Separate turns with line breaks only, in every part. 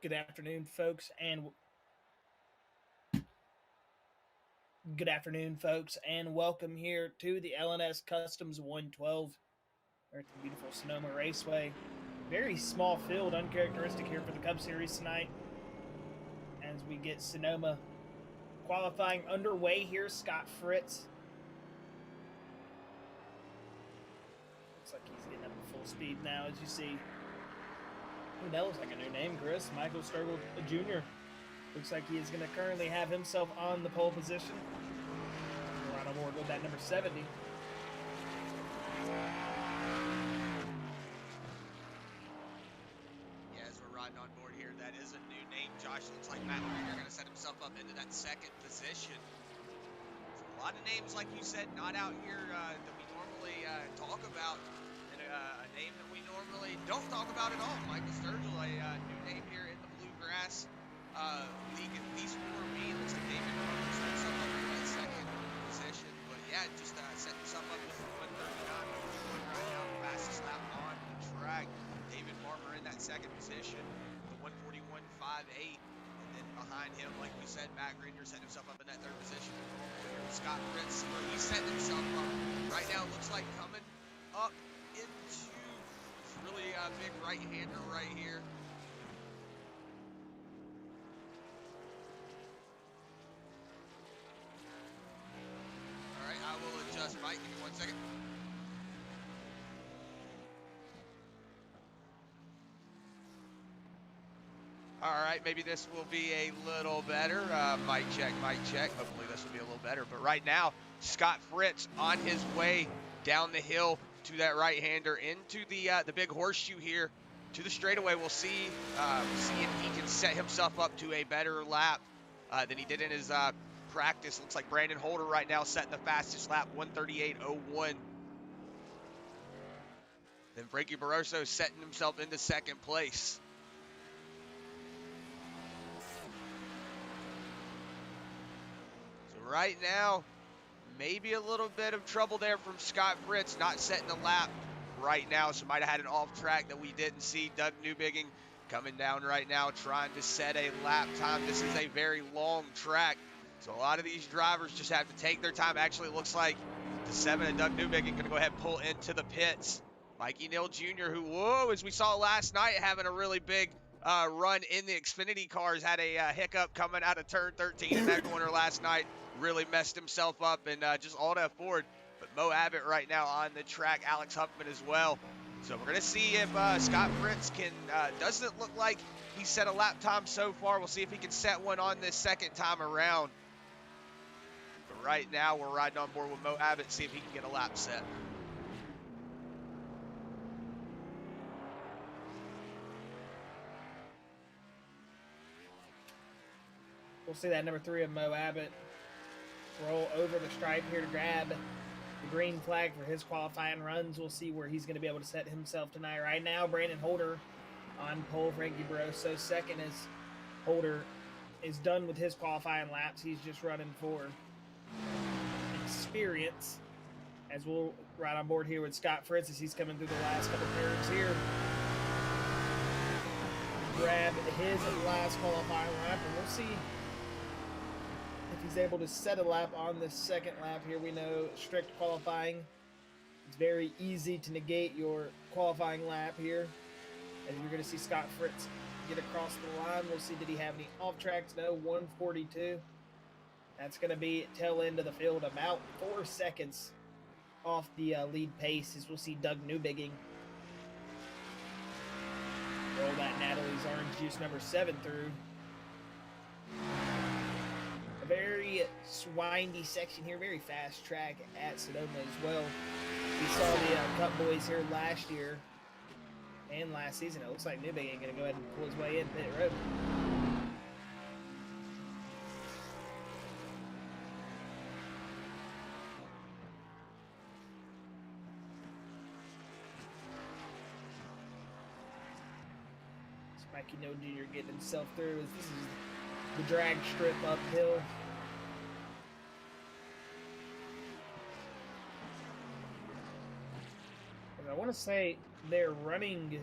Good afternoon, folks, and welcome here to the LNS Customs 112. We're at the beautiful Sonoma Raceway. Very small field, uncharacteristic here for the Cup Series tonight. As we get Sonoma qualifying underway here, Scott Fritz. Looks like he's getting up to full speed now, as you see. Ooh, that looks like a new name, Chris. Michael Sturgill Jr. Looks like he is going to currently have himself on the pole position. We're right on board with that number 70.
Yeah, as we're riding on board here, that is a new name. Josh, looks like Matt Greener going to set himself up into that second position. So a lot of names, like you said, not out here that we normally talk about. And a name that we normally don't talk about at all. Michael Sturgill, a new name here in the Bluegrass league, at least for me. Looks like David Barber set himself up in that second position. But yeah, just set himself up with 139 right now, the fastest lap on the track. David Barber in that second position, the 141.58. And then behind him, like we said, Matt Greener setting himself up in that third position. Scott Fritz, where he's setting himself up right now, looks like coming up into this really big right-hander right here. All right, I will adjust Mike. Give me 1 second. All right, maybe this will be a little better. Mic check, mic check. Hopefully this will be a little better. But right now, Scott Fritz on his way down the hill to that right-hander into the big horseshoe here to the straightaway. We'll see if he can set himself up to a better lap than he did in his practice. Looks like Brandon Holder right now setting the fastest lap, 138.01. Then Frankie Barroso setting himself into second place. Right now, maybe a little bit of trouble there from Scott Fritz, not setting the lap right now, so might have had an off track that we didn't see. Doug Newbigging coming down right now, trying to set a lap time. This is a very long track, so a lot of these drivers just have to take their time. Actually, it looks like the 7 and Doug Newbigging going to go ahead and pull into the pits. Mikey Neal Jr., who, as we saw last night, having a really big run in the Xfinity cars, had a hiccup coming out of turn 13 in that corner last night. Really messed himself up, and just all to afford. But Mo Abbott right now on the track, Alex Huffman as well. So we're going to see if Scott Fritz can, doesn't look like he set a lap time so far. We'll see if he can set one on this second time around. But right now we're riding on board with Mo Abbott, see if he can get a lap set.
We'll see that number 3 of Mo Abbott roll over the stripe here to grab the green flag for his qualifying runs. We'll see where he's going to be able to set himself tonight. Right now, Brandon Holder on pole, Frankie Barroso second, as Holder is done with his qualifying laps. He's just running for experience, as we'll ride on board here with Scott Fritz as he's coming through the last couple curves here. Grab his last qualifying lap, and we'll see if he's able to set a lap on this second lap here. We know strict qualifying, it's very easy to negate your qualifying lap here, as you're going to see Scott Fritz get across the line. We'll see, did he have any off tracks? No, 142. That's going to be tail end of the field, about 4 seconds off the lead pace, as we'll see Doug Newbigging roll that Natalie's Orange Juice number 7 through. A very windy section here, very fast track at Sonoma as well. We saw the Cup boys here last year and last season. It looks like Newbigging going to go ahead and pull his way in pit road. Mikey No Jr. getting himself through, as this is the drag strip uphill. And I want to say they're running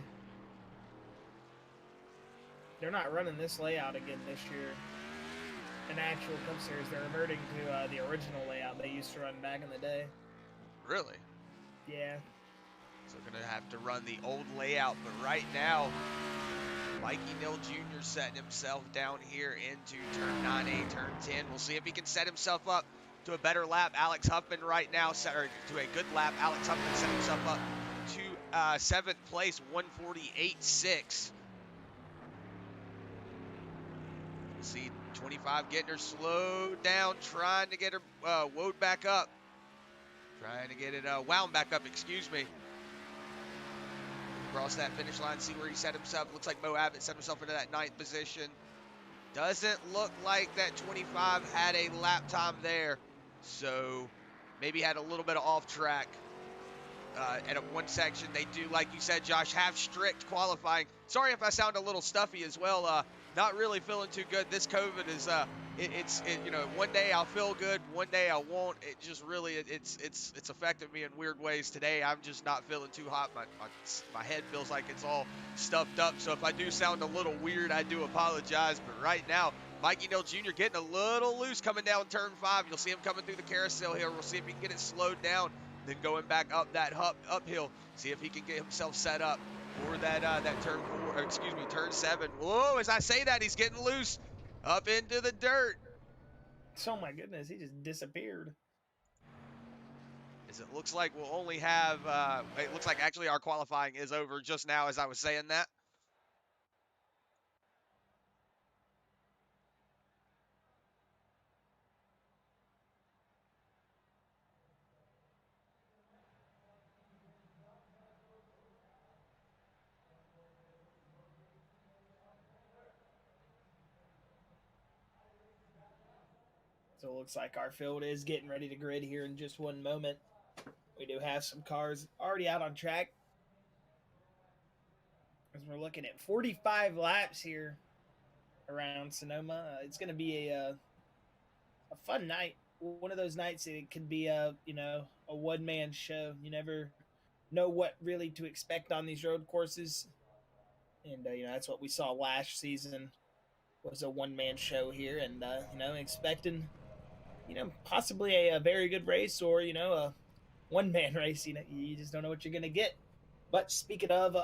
They're not running this layout again this year. An actual Cup Series, they're reverting to the original layout they used to run back in the day.
Really?
Yeah.
So we're going to have to run the old layout. But right now, Mikey Nill Jr. setting himself down here into turn 9A, turn 10. We'll see if he can set himself up to a better lap. Alex Huffman right now, or to a good lap. Alex Huffman set himself up to 7th place, 148.6. We'll see 25 getting her slowed down, trying to get her wound back up. Trying to get it wound back up, excuse me. Cross that finish line, see where he set himself. Looks like Mo Abbott set himself into that 9th position. Doesn't look like that 25 had a lap time there. So maybe had a little bit of off track. At one section, they do, like you said, Josh, have strict qualifying. Sorry if I sound a little stuffy as well. Not really feeling too good. This COVID is, you know, one day I'll feel good, one day I won't. It just really, it's affected me in weird ways today. I'm just not feeling too hot. My head feels like it's all stuffed up. So if I do sound a little weird, I do apologize. But right now, Mikey Nill Jr. getting a little loose coming down turn 5. You'll see him coming through the carousel here. We'll see if he can get it slowed down. Then going back up that uphill, see if he can get himself set up for that turn 4, or excuse me, turn 7. Whoa, as I say that, he's getting loose up into the dirt.
Oh my goodness, he just disappeared.
As it looks like we'll only have, it looks like actually our qualifying is over just now as I was saying that.
So it looks like our field is getting ready to grid here in just one moment. We do have some cars already out on track. As we're looking at 45 laps here around Sonoma. It's going to be a fun night. One of those nights it could be a one-man show. You never know what really to expect on these road courses. And that's what we saw last season was a one-man show here, and expecting possibly a very good race or a one-man race. You just don't know what you're gonna get. But speaking of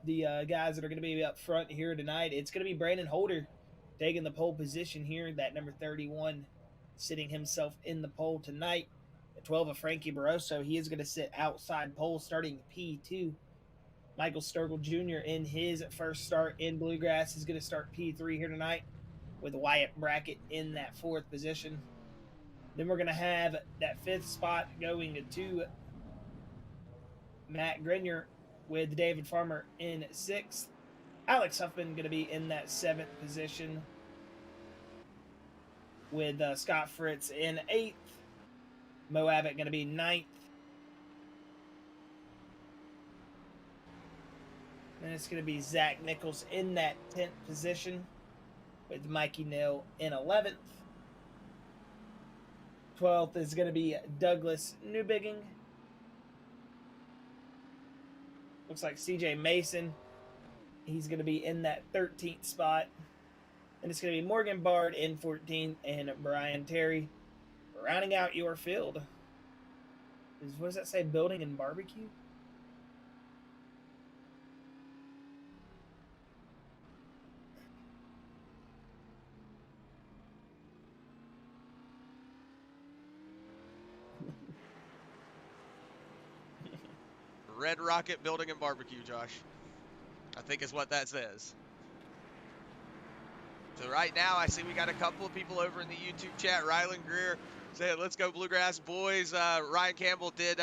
the guys that are gonna be up front here tonight, it's gonna be Brandon Holder taking the pole position here. That number 31 sitting himself in the pole tonight. At 12 of Frankie Barroso, he is going to sit outside pole starting P2. Michael Sturgill Jr. in his first start in Bluegrass is going to start P3 here tonight with Wyatt Brackett in that 4th position. Then we're going to have that 5th spot going to Matt Grenier with David Farmer in 6th. Alex Huffman going to be in that 7th position with Scott Fritz in 8th. Mo Abbott going to be 9th. Then it's going to be Zach Nichols in that 10th position with Mikey Nill in 11th. 12th is going to be Douglas Newbigging. Looks like CJ Mason. He's going to be in that 13th spot. And it's going to be Morgan Bard in 14th and Brian Terry rounding out your field. What does that say? Building and barbecue?
Red Rocket Building and Barbecue, Josh. I think is what that says. So right now, I see we got a couple of people over in the YouTube chat. Rylan Greer saying, let's go Bluegrass boys. Ryan Campbell did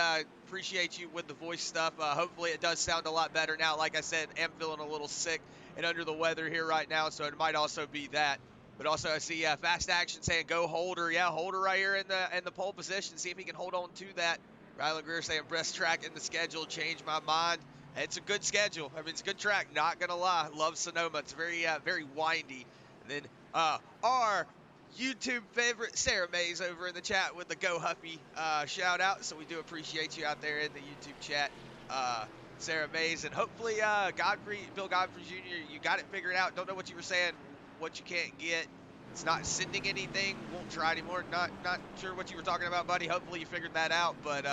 appreciate you with the voice stuff. Hopefully it does sound a lot better now. Like I said, am feeling a little sick and under the weather here right now, so it might also be that. But also I see Fast Action saying, go Holder. Yeah, Holder right here in the pole position. See if he can hold on to that. Rylan Greer saying, best track in the schedule. Changed my mind. It's a good schedule. I mean, it's a good track. Not going to lie. Love Sonoma. It's very, very windy. And then our YouTube favorite, Sarah Mays, over in the chat with the Go Huffy shout out. So we do appreciate you out there in the YouTube chat. Sarah Mays, and hopefully Bill Godfrey Jr., you got it figured out. Don't know what you were saying, what you can't get. It's not sending anything, won't try anymore. Not sure what you were talking about, buddy. Hopefully you figured that out, but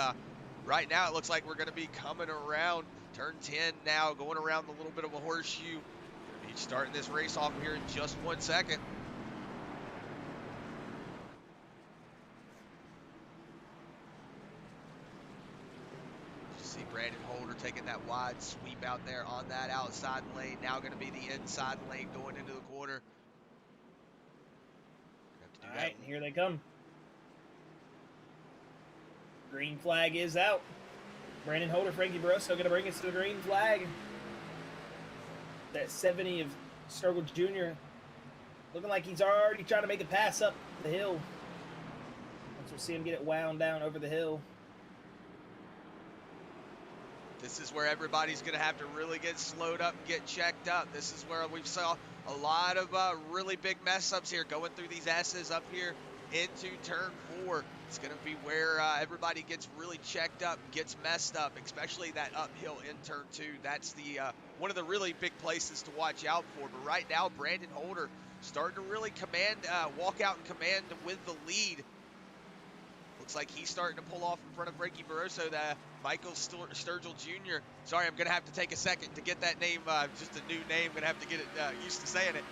right now it looks like we're going to be coming around turn 10 now, going around a little bit of a horseshoe. Gonna be starting this race off here in just 1 second. See Brandon Holder taking that wide sweep out there on that outside lane. Now going to be the inside lane going into the corner.
All right, and here they come. Green flag is out. Brandon Holder, Frankie Barroso going to bring us to the green flag. That 70 of Sturgill Jr. looking like he's already trying to make a pass up the hill. Once we'll see him get it wound down over the hill.
This is where everybody's going to have to really get slowed up and get checked up. This is where we saw a lot of really big mess-ups here going through these S's up here into turn 4. It's going to be where everybody gets really checked up, gets messed up, especially that uphill in turn 2. That's the one of the really big places to watch out for. But right now, Brandon Holder starting to really walk out and command with the lead. Looks like he's starting to pull off in front of Frankie Barroso, Michael Sturgill Jr. Sorry, I'm going to have to take a second to get that name, just a new name. Going to have to get it used to saying it.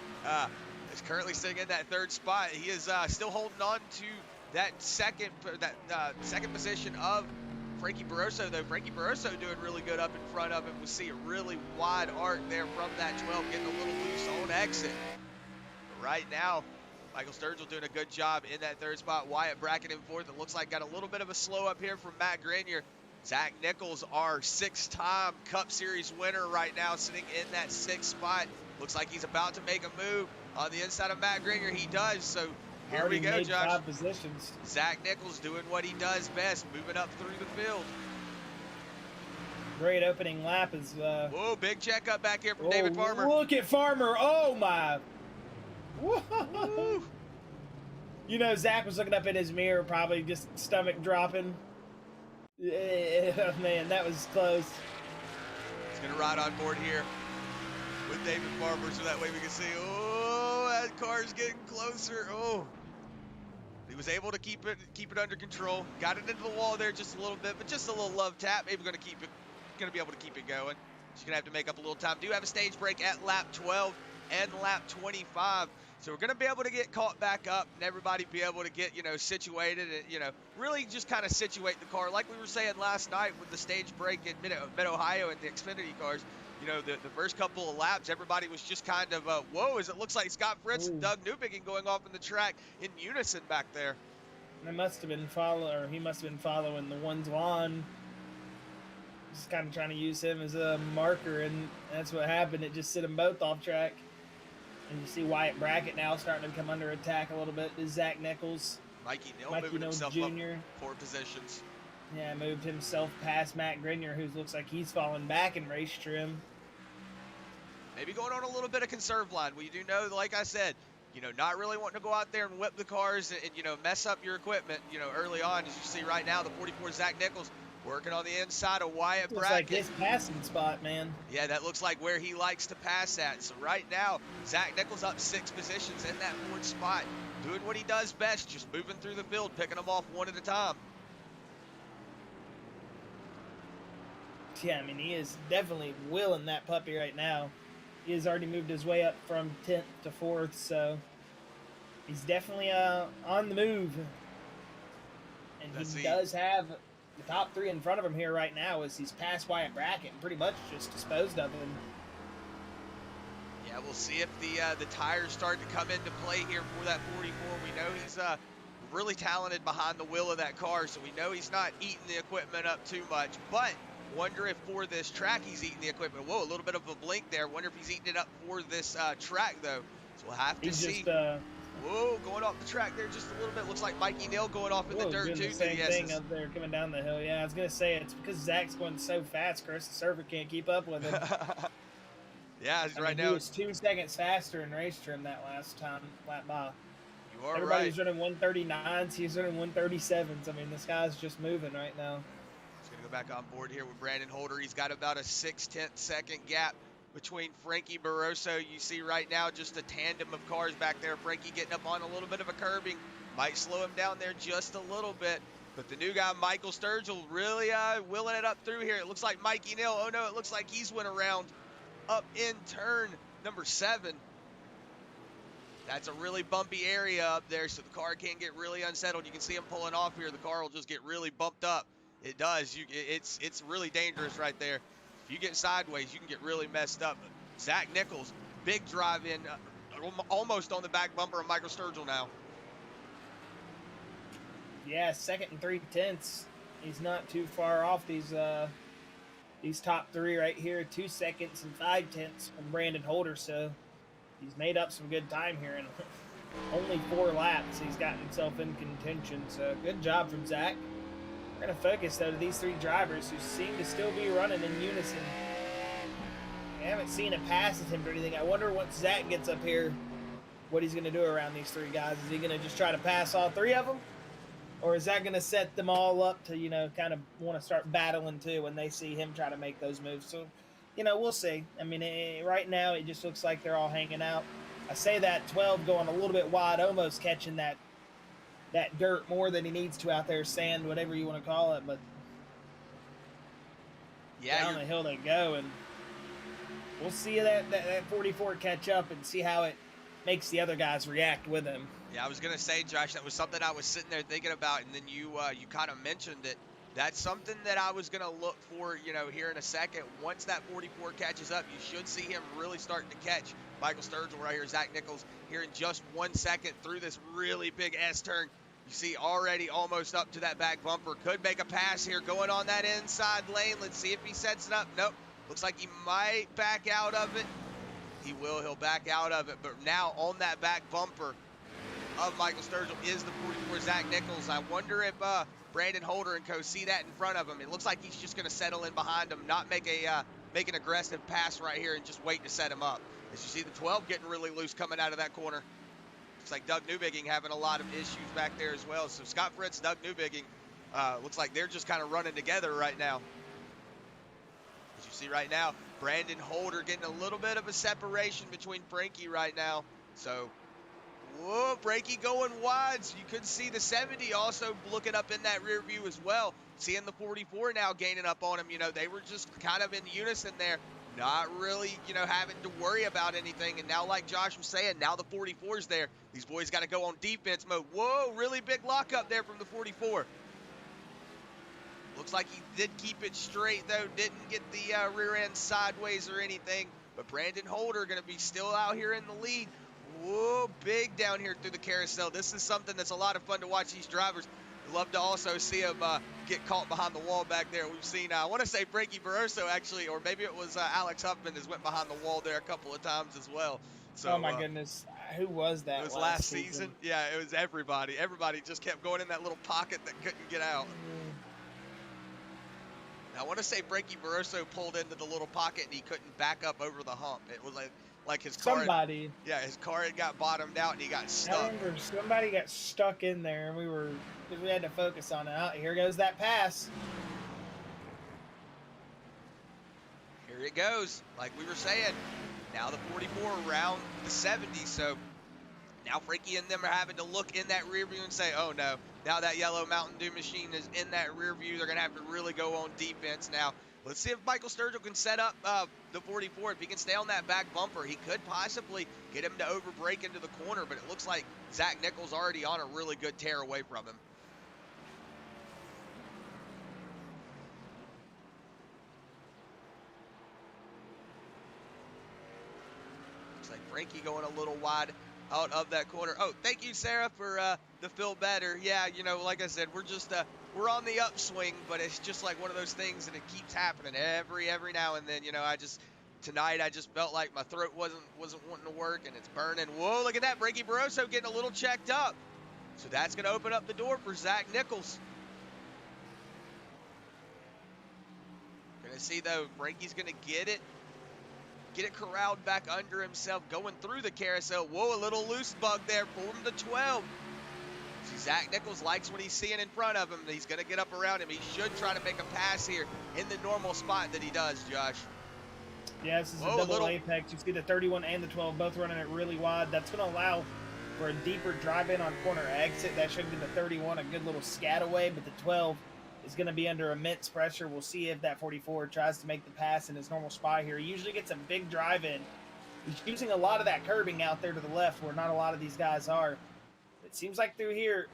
Is currently sitting in that 3rd spot. He is still holding on to that second position of Frankie Barroso, though. Frankie Barroso doing really good up in front of him. We see a really wide arc there from that 12, getting a little loose on exit. But right now, Michael Sturgill doing a good job in that 3rd spot. Wyatt Brackett in 4th. It looks like got a little bit of a slow up here from Matt Grenier. Zach Nichols, our 6-time Cup Series winner right now, sitting in that 6th spot. Looks like he's about to make a move on the inside of Matt Grenier. He does, so here we go, Josh.
5 positions.
Zach Nichols doing what he does best, moving up through the field.
Great opening lap is...
Whoa, big checkup back here from David Farmer.
Look at Farmer. Oh, my... Whoa. You know, Zach was looking up in his mirror, probably just stomach dropping. Yeah, man, that was close.
He's going to ride on board here with David Barber so that way we can see. Oh, that car's getting closer. Oh. He was able to keep it under control. Got it into the wall there just a little bit, but just a little love tap. Maybe going to be able to keep it going. She's going to have to make up a little time. Do have a stage break at lap 12 and lap 25. So we're going to be able to get caught back up and everybody be able to get, situated and, really just kind of situate the car. Like we were saying last night with the stage break in Mid-Ohio and the Xfinity cars, the first couple of laps, everybody was just kind of, whoa, as it looks like Scott Fritz and Doug Newbigin going off in the track in unison back there.
He must have been following the ones on. Just kind of trying to use him as a marker, and that's what happened. It just sent them both off track. And you see Wyatt Brackett now starting to come under attack a little bit. Is Zach Nichols.
Mikey Neal moving himself
Jr.
up 4 positions.
Yeah, moved himself past Matt Grenier, who looks like he's falling back in race trim.
Maybe going on a little bit of conserve line. We do know, like I said, not really wanting to go out there and whip the cars and mess up your equipment, early on. As you see right now, the 44 Zach Nichols working on the inside of Wyatt Brackett.
Looks like his passing spot, man.
Yeah, that looks like where he likes to pass at. So right now, Zach Nichols up 6 positions in that 4th spot, doing what he does best, just moving through the field, picking them off one at a time.
Yeah, I mean, he is definitely willing that puppy right now. He has already moved his way up from 10th to 4th, so he's definitely on the move. And he does have the top 3 in front of him here right now as he's past Wyatt Brackett and pretty much just disposed of him.
Yeah, we'll see if the tires start to come into play here for that 44. We know he's really talented behind the wheel of that car, so we know he's not eating the equipment up too much. But wonder if for this track he's eating the equipment. Whoa, a little bit of a blink there. Wonder if he's eating it up for this track, though. So we'll have to see. Whoa, going off the track there just a little bit. Looks like Mikey Neal going off in the dirt, too.
The same thing up there coming down the hill. Yeah, I was going to say, it's because Zach's going so fast, Chris, the server can't keep up with him.
Yeah, right now.
He was 2 seconds faster in race trim that last time, lap by.
You are
Everybody's running 139s. He's running 137s. I mean, this guy's just moving right now.
He's going to Go back on board here with Brandon Holder. He's got about a 6/10 second gap between Frankie Barroso. You see right now just a tandem of cars back there. Frankie getting up on a little bit of a curbing. Might slow him down there just a little bit. But the new guy, Michael Sturgill, really willing it up through here. It looks like Mikey Neal. Oh, no, it looks like he's went around up in turn number 7. That's a really bumpy area up there, so the car can get really unsettled. You can see him pulling off here. The car will just get really bumped up. It does. It's really dangerous right there. If you get sideways, you can get really messed up. Zach Nichols, big drive in, almost on the back bumper of Michael Sturgill now.
Yeah, 2nd and 3/10. He's not too far off these top 3 right here. 2 seconds and 5/10 from Brandon Holder. So he's made up some good time here in only 4 laps. He's gotten himself in contention. So good job from Zach. We're going to focus, though, to these 3 drivers who seem to still be running in unison. I haven't seen a pass at him or anything. I wonder once Zach gets up here, what he's going to do around these 3 guys. Is he going to just try to pass all 3 of them? Or is that going to set them all up to, kind of want to start battling, too, when they see him try to make those moves? So, we'll see. I mean, right now, it just looks like they're all hanging out. I say that 12 going a little bit wide, almost catching that dirt more than he needs to out there, sand, whatever you want to call it, but
yeah,
down the hill they go, and we'll see that 44 catch up and see how it makes the other guys react with him.
Yeah, I was going to say, Josh, that was something I was sitting there thinking about, and then you kind of mentioned it. That's something that I was going to look for, here in a second. Once that 44 catches up, you should see him really starting to catch Michael Sturgill right here, Zach Nichols, here in just 1 second through this really big S-turn. You see already almost up to that back bumper. Could make a pass here going on that inside lane. Let's see if he sets it up. Nope. Looks like he might back out of it. He will. He'll back out of it. But now on that back bumper of Michael Sturgill is the 44 Zach Nichols. I wonder if Brandon Holder and co see that in front of him. It looks like he's just going to settle in behind him, not make an aggressive pass right here and just wait to set him up. As you see the 12 getting really loose coming out of that corner. Looks like Doug Newbigging having a lot of issues back there as well. So Scott Fritz, Doug Newbigging, looks like they're just kind of running together right now. As you see right now, Brandon Holder getting a little bit of a separation between Frankie right now. So, whoa, Frankie going wide. So you could see the 70 also looking up in that rear view as well. Seeing the 44 now gaining up on him. They were just kind of in unison there. Not really, having to worry about anything. And now, like Josh was saying, now the 44's there. These boys got to go on defense mode. Whoa, really big lockup there from the 44. Looks like he did keep it straight, though. Didn't get the rear end sideways or anything. But Brandon Holder going to be still out here in the lead. Whoa, big down here through the carousel. This is something that's a lot of fun to watch these drivers. Love to also see him get caught behind the wall back there. We've seen, I want to say Frankie Barroso actually, or maybe it was Alex Huffman has went behind the wall there a couple of times as well. So,
oh my goodness, who was that?
It was last season. Yeah, it was everybody. Everybody just kept going in that little pocket that couldn't get out. I want to say Frankie Barroso pulled into the little pocket and he couldn't back up over the hump. It was like his car.
Somebody.
His car had got bottomed out and he got stuck.
I remember somebody got stuck in there and we had to focus on it. Here goes that pass.
Here it goes. Like we were saying, now the 44 around the 70. So now Frankie and them are having to look in that rear view and say, oh no, now that yellow Mountain Dew machine is in that rear view. They're going to have to really go on defense now. Let's see if Michael Sturgill can set up the 44. If he can stay on that back bumper, he could possibly get him to overbrake into the corner, but it looks like Zach Nichols already on a really good tear away from him. Looks like Frankie going a little wide out of that corner. Oh, thank you, Sarah, for the feel better. Yeah, like I said, we're on the upswing, but it's just like one of those things that it keeps happening every now and then. Tonight I just felt like my throat wasn't wanting to work and it's burning. Whoa, look at that. Frankie Barroso getting a little checked up. So that's going to open up the door for Zach Nichols. Going to see, though, Frankie's going to get it corralled back under himself, going through the carousel. Whoa, a little loose bug there for the 12. See Zach Nichols likes what he's seeing in front of him. He's going to get up around him. He should try to make a pass here in the normal spot that he does, Josh.
Yeah, this is a double apex. You see the 31 and the 12 both running it really wide. That's going to allow for a deeper drive-in on corner exit. That should give the 31 a good little scat away, but the 12 is going to be under immense pressure. We'll see if that 44 tries to make the pass in his normal spot here. He usually gets a big drive-in. He's using a lot of that curbing out there to the left where not a lot of these guys are. It seems like through here,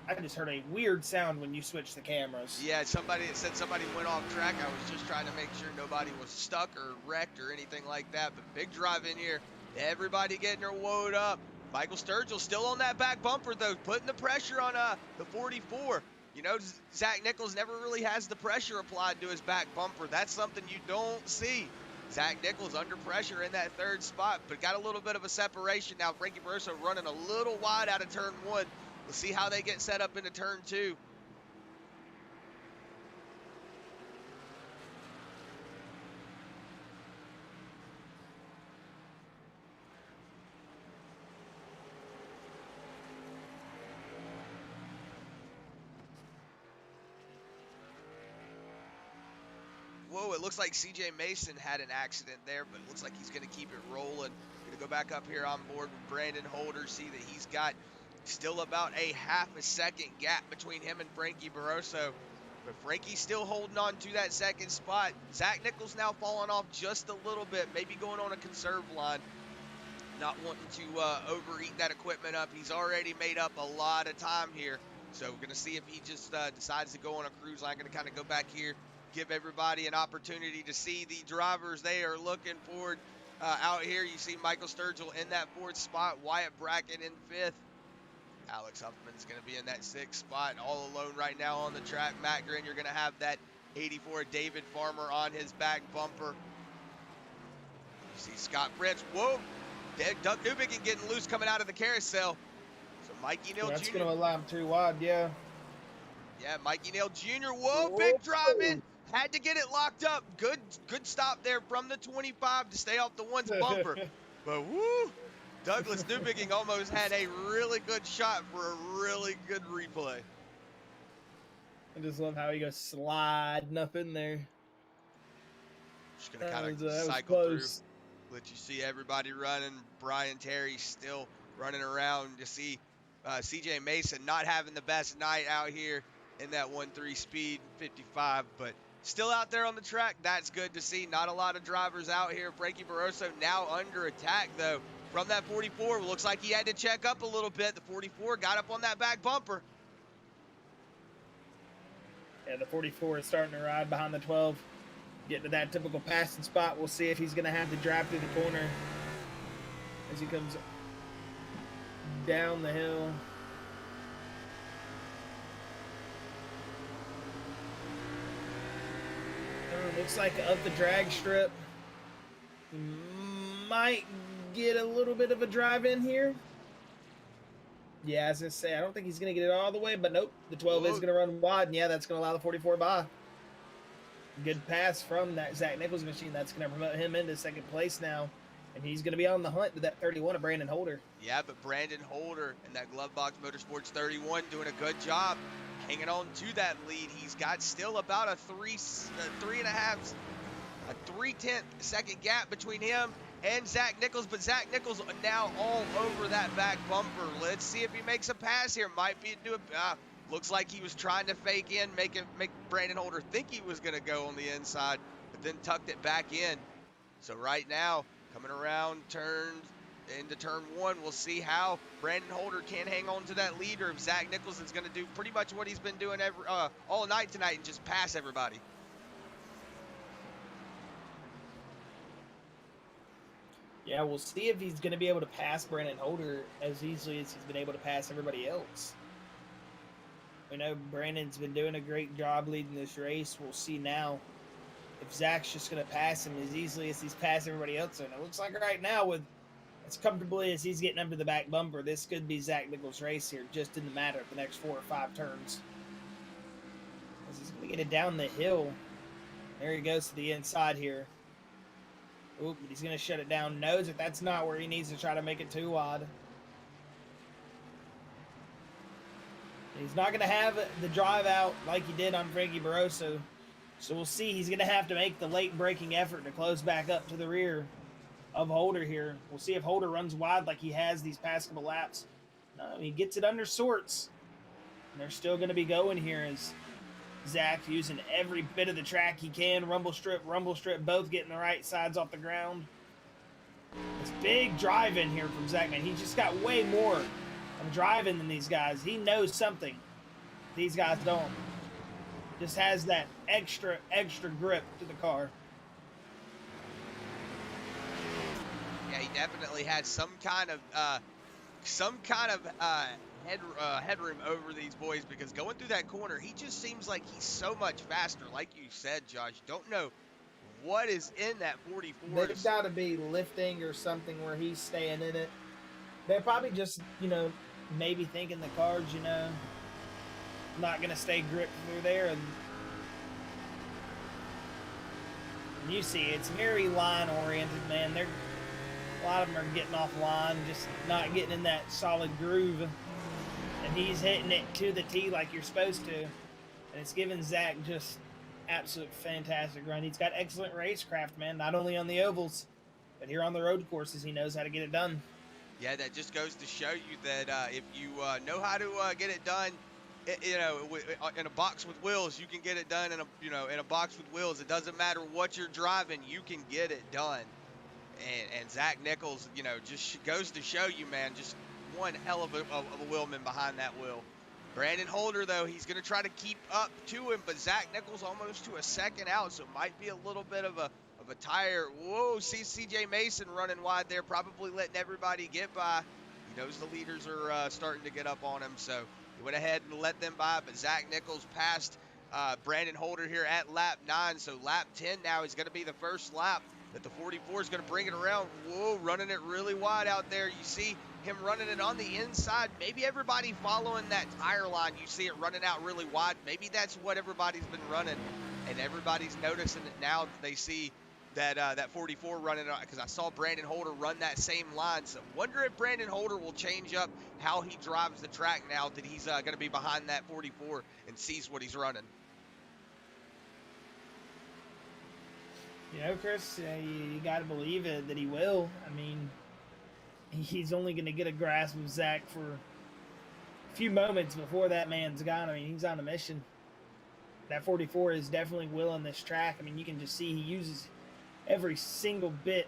I just heard a weird sound when you switched the cameras.
Yeah, somebody said somebody went off track. I was just trying to make sure nobody was stuck or wrecked or anything like that. But big drive in here. Everybody getting their woed up. Michael Sturgill still on that back bumper, though, putting the pressure on the 44. You know, Zach Nichols never really has the pressure applied to his back bumper. That's something you don't see. Zach Nichols under pressure in that third spot, but got a little bit of a separation now. Frankie Barroso running a little wide out of turn 1. We'll see how they get set up into turn 2. Whoa, it looks like CJ Mason had an accident there, but it looks like he's going to keep it rolling. Going to go back up here on board with Brandon Holder, see that he's got still about a half a second gap between him and Frankie Barroso. But Frankie's still holding on to that second spot. Zach Nichols now falling off just a little bit, maybe going on a conserve line. Not wanting to overeat that equipment up. He's already made up a lot of time here. So we're going to see if he just decides to go on a cruise line. Going to kind of go back here, give everybody an opportunity to see the drivers they are looking forward out here. You see Michael Sturgill in that 4th spot, Wyatt Brackett in 5th. Alex Huffman's going to be in that 6th spot, all alone right now on the track. Matt Grin, you're going to have that 84 David Farmer on his back bumper. You see Scott Fritz. Whoa! Doug Newbigin getting loose coming out of the carousel. So Mikey Neal Jr.
That's going to allow him too wide, yeah.
Yeah, Mikey Neal Jr. Whoa, big drive in. Had to get it locked up. Good stop there from the 25 to stay off the 1's bumper. But woo! Douglas Newbigin almost had a really good shot for a really good replay.
I just love how he goes sliding up in there.
Just going to kind of cycle through. Let you see everybody running. Brian Terry still running around. You see CJ Mason not having the best night out here in that 1.3 speed, 55, but still out there on the track. That's good to see. Not a lot of drivers out here. Frankie Barroso now under attack, though, from that 44. Looks like he had to check up a little bit. The 44 got up on that back bumper.
Yeah, the 44 is starting to ride behind the 12. Getting to that typical passing spot. We'll see if he's going to have to drive through the corner as he comes down the hill. Looks like up the drag strip. Might get a little bit of a drive in here. Yeah, as I say, I don't think he's going to get it all the way, but nope. The 12 is going to run wide, and yeah, that's going to allow the 44 by. Good pass from that Zach Nichols machine. That's going to promote him into 2nd place now, and he's going to be on the hunt to that 31 of Brandon Holder.
Yeah, but Brandon Holder and that Glove Box Motorsports 31 doing a good job hanging on to that lead. He's got still about a 3.5 second gap between him and Zach Nichols, but Zach Nichols now all over that back bumper. Let's see if he makes a pass here. Might be do a looks like he was trying to fake in, make Brandon Holder think he was going to go on the inside, but then tucked it back in. So right now, coming around into turn 1, we'll see how Brandon Holder can hang on to that lead, or if Zach Nichols is going to do pretty much what he's been doing all night tonight and just pass everybody.
Yeah, we'll see if he's going to be able to pass Brandon Holder as easily as he's been able to pass everybody else. We know Brandon's been doing a great job leading this race. We'll see now if Zach's just going to pass him as easily as he's passed everybody else. And it looks like right now, with as comfortably as he's getting under the back bumper, this could be Zach Nichols' race here, just in the matter of the next 4 or 5 turns. As he's going to get it down the hill. There he goes to the inside here. Oop, but he's going to shut it down. Knows that that's not where he needs to try to make it too wide. He's not going to have the drive out like he did on Frankie Barroso. So we'll see. He's going to have to make the late braking effort to close back up to the rear of Holder here. We'll see if Holder runs wide like he has these past couple laps. No, he gets it under sorts. And they're still going to be going here as Zach using every bit of the track he can. Rumble strip, both getting the right sides off the ground. It's big drive in here from Zach, man. He just got way more of driving than these guys. He knows something these guys don't. Just has that extra grip to the car.
Yeah, he definitely had some kind of headroom over these boys, because going through that corner, he just seems like he's so much faster. Like you said, Josh, don't know what is in that 44.
They've got to be lifting or something where he's staying in it. They're probably just, maybe thinking the car's, not going to stay gripped through there. And you see, it's very line-oriented, man. A lot of them are getting off line, just not getting in that solid groove. And he's hitting it to the tee like you're supposed to. And it's giving Zach just absolute fantastic run. He's got excellent racecraft, man, not only on the ovals, but here on the road courses, he knows how to get it done.
Yeah, that just goes to show you that if you know how to get it done, in a box with wheels, you can get it done. In a box with wheels, it doesn't matter what you're driving, you can get it done. And Zach Nichols, just goes to show you, man, just one hell of a wheelman behind that wheel. Brandon Holder, though, he's going to try to keep up to him, but Zach Nichols almost to a second out, so it might be a little bit of a tire. Whoa, see CJ Mason running wide there, probably letting everybody get by. He knows the leaders are starting to get up on him, so he went ahead and let them by, but Zach Nichols passed Brandon Holder here at lap 9, so lap 10 now is going to be the first lap that the 44 is going to bring it around. Whoa, running it really wide out there. You see him running it on the inside. Maybe everybody following that tire line, you see it running out really wide. Maybe that's what everybody's been running, and everybody's noticing it now that they see that 44 running, because I saw Brandon Holder run that same line. So wonder if Brandon Holder will change up how he drives the track now that he's going to be behind that 44 and sees what he's running.
Chris, you got to believe it that he will. I mean, he's only going to get a grasp of Zach for a few moments before that man's gone. I mean, he's on a mission. That 44 is definitely willing this track. I mean, you can just see he uses every single bit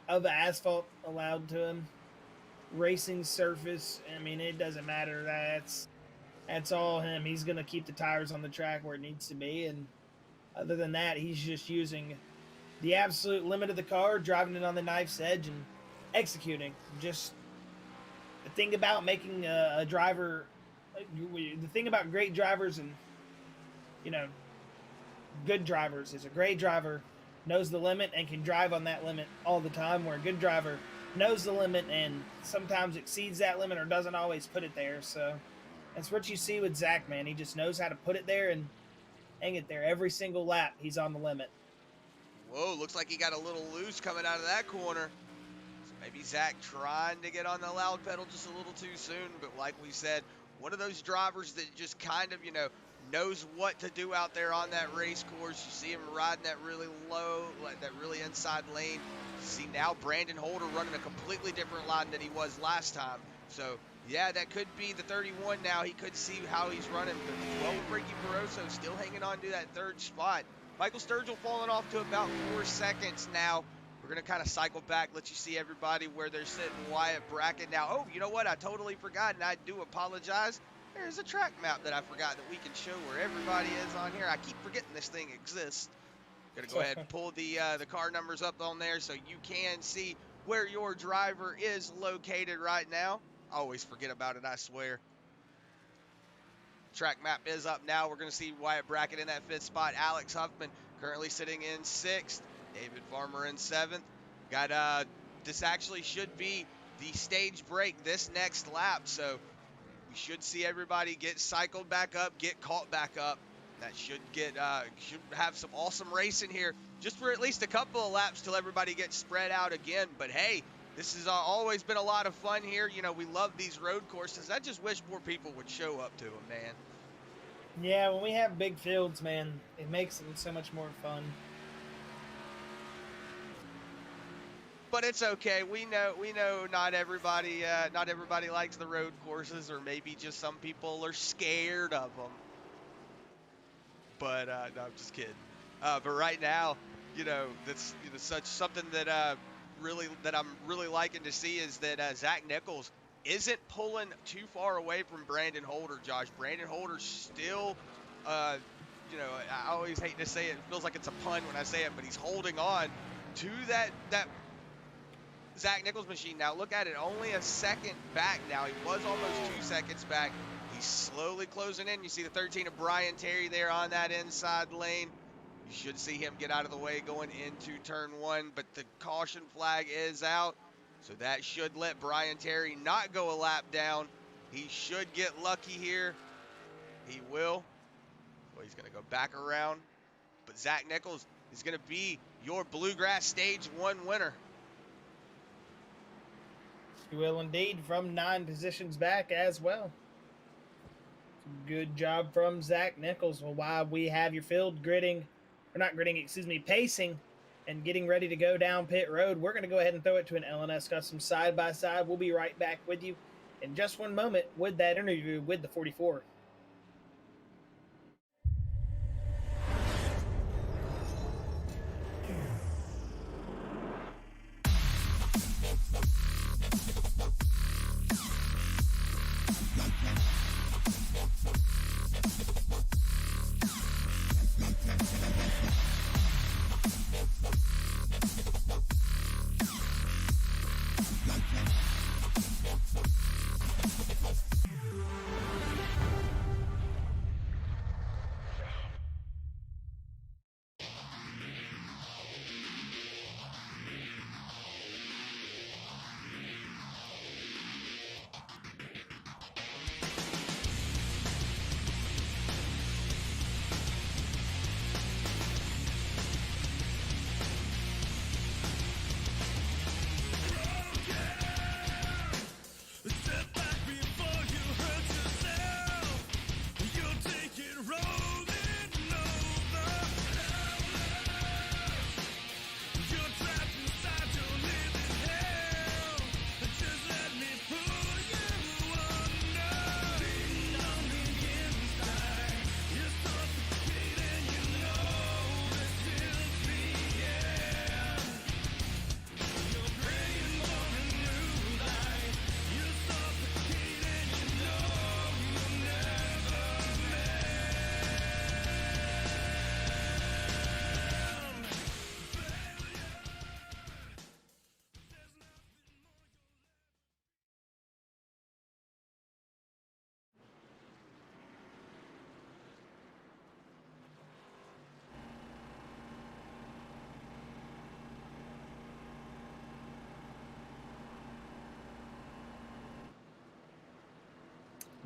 of asphalt allowed to him. Racing surface, I mean, it doesn't matter. That's all him. He's going to keep the tires on the track where it needs to be, and other than that, he's just using the absolute limit of the car, driving it on the knife's edge, and executing. Just the thing about making a driver, the thing about great drivers and, good drivers is a great driver knows the limit and can drive on that limit all the time, where a good driver knows the limit and sometimes exceeds that limit or doesn't always put it there. So that's what you see with Zach, man. He just knows how to put it there and hang it there. Every single lap, he's on the limit.
Whoa, looks like he got a little loose coming out of that corner. So maybe Zach trying to get on the loud pedal just a little too soon, but like we said, one of those drivers that just kind of, knows what to do out there on that race course. You see him riding that really low, like that really inside lane. You see now Brandon Holder running a completely different line than he was last time. So yeah, that could be the 31 now. He could see how he's running. But 12 Frankie Barroso still hanging on to that third spot. Michael Sturgill falling off to about 4 seconds now. We're going to kind of cycle back, let you see everybody where they're sitting. Wyatt Brackett now. Oh, you know what? I totally forgot, and I do apologize. There's a track map that I forgot that we can show where everybody is on here. I keep forgetting this thing exists. Going to go ahead and pull the car numbers up on there so you can see where your driver is located right now. I always forget about it, I swear. Track map is up now. We're going to see Wyatt Brackett in that 5th spot. Alex Huffman currently sitting in 6th. David Farmer in 7th. Got this actually should be the stage break this next lap, so we should see everybody get cycled back up, get caught back up. That should have some awesome racing here, just for at least a couple of laps till everybody gets spread out again. But hey, This has always been a lot of fun here. You know, we love these road courses. I just wish more people would show up to them, man.
Yeah, when we have big fields, man, it makes them so much more fun.
But it's okay. We know not everybody likes the road courses, or maybe just some people are scared of them. But no, I'm just kidding. But right now, you know, that's such something that I'm really liking to see is that Zach Nichols isn't pulling too far away from Brandon Holder. Josh, Brandon Holder's still, you know, I always hate to say it. It feels like it's a pun when I say it, but he's holding on to that Zach Nichols machine. Now look at it, only a second back now. He was almost 2 seconds back. He's slowly closing in. You see the 13 of Brian Terry there on that inside lane. You should see him get out of the way going into turn 1, but the caution flag is out. So that should let Brian Terry not go a lap down. He should get lucky here. He will. Well, he's going to go back around. But Zach Nichols is going to be your Bluegrass Stage 1 winner.
He will indeed, from 9 positions back as well. Good job from Zach Nichols. Well, while we have your field pacing and getting ready to go down pit road, we're going to go ahead and throw it to an LNS Custom side-by-side. We'll be right back with you in just one moment with that interview with the 44.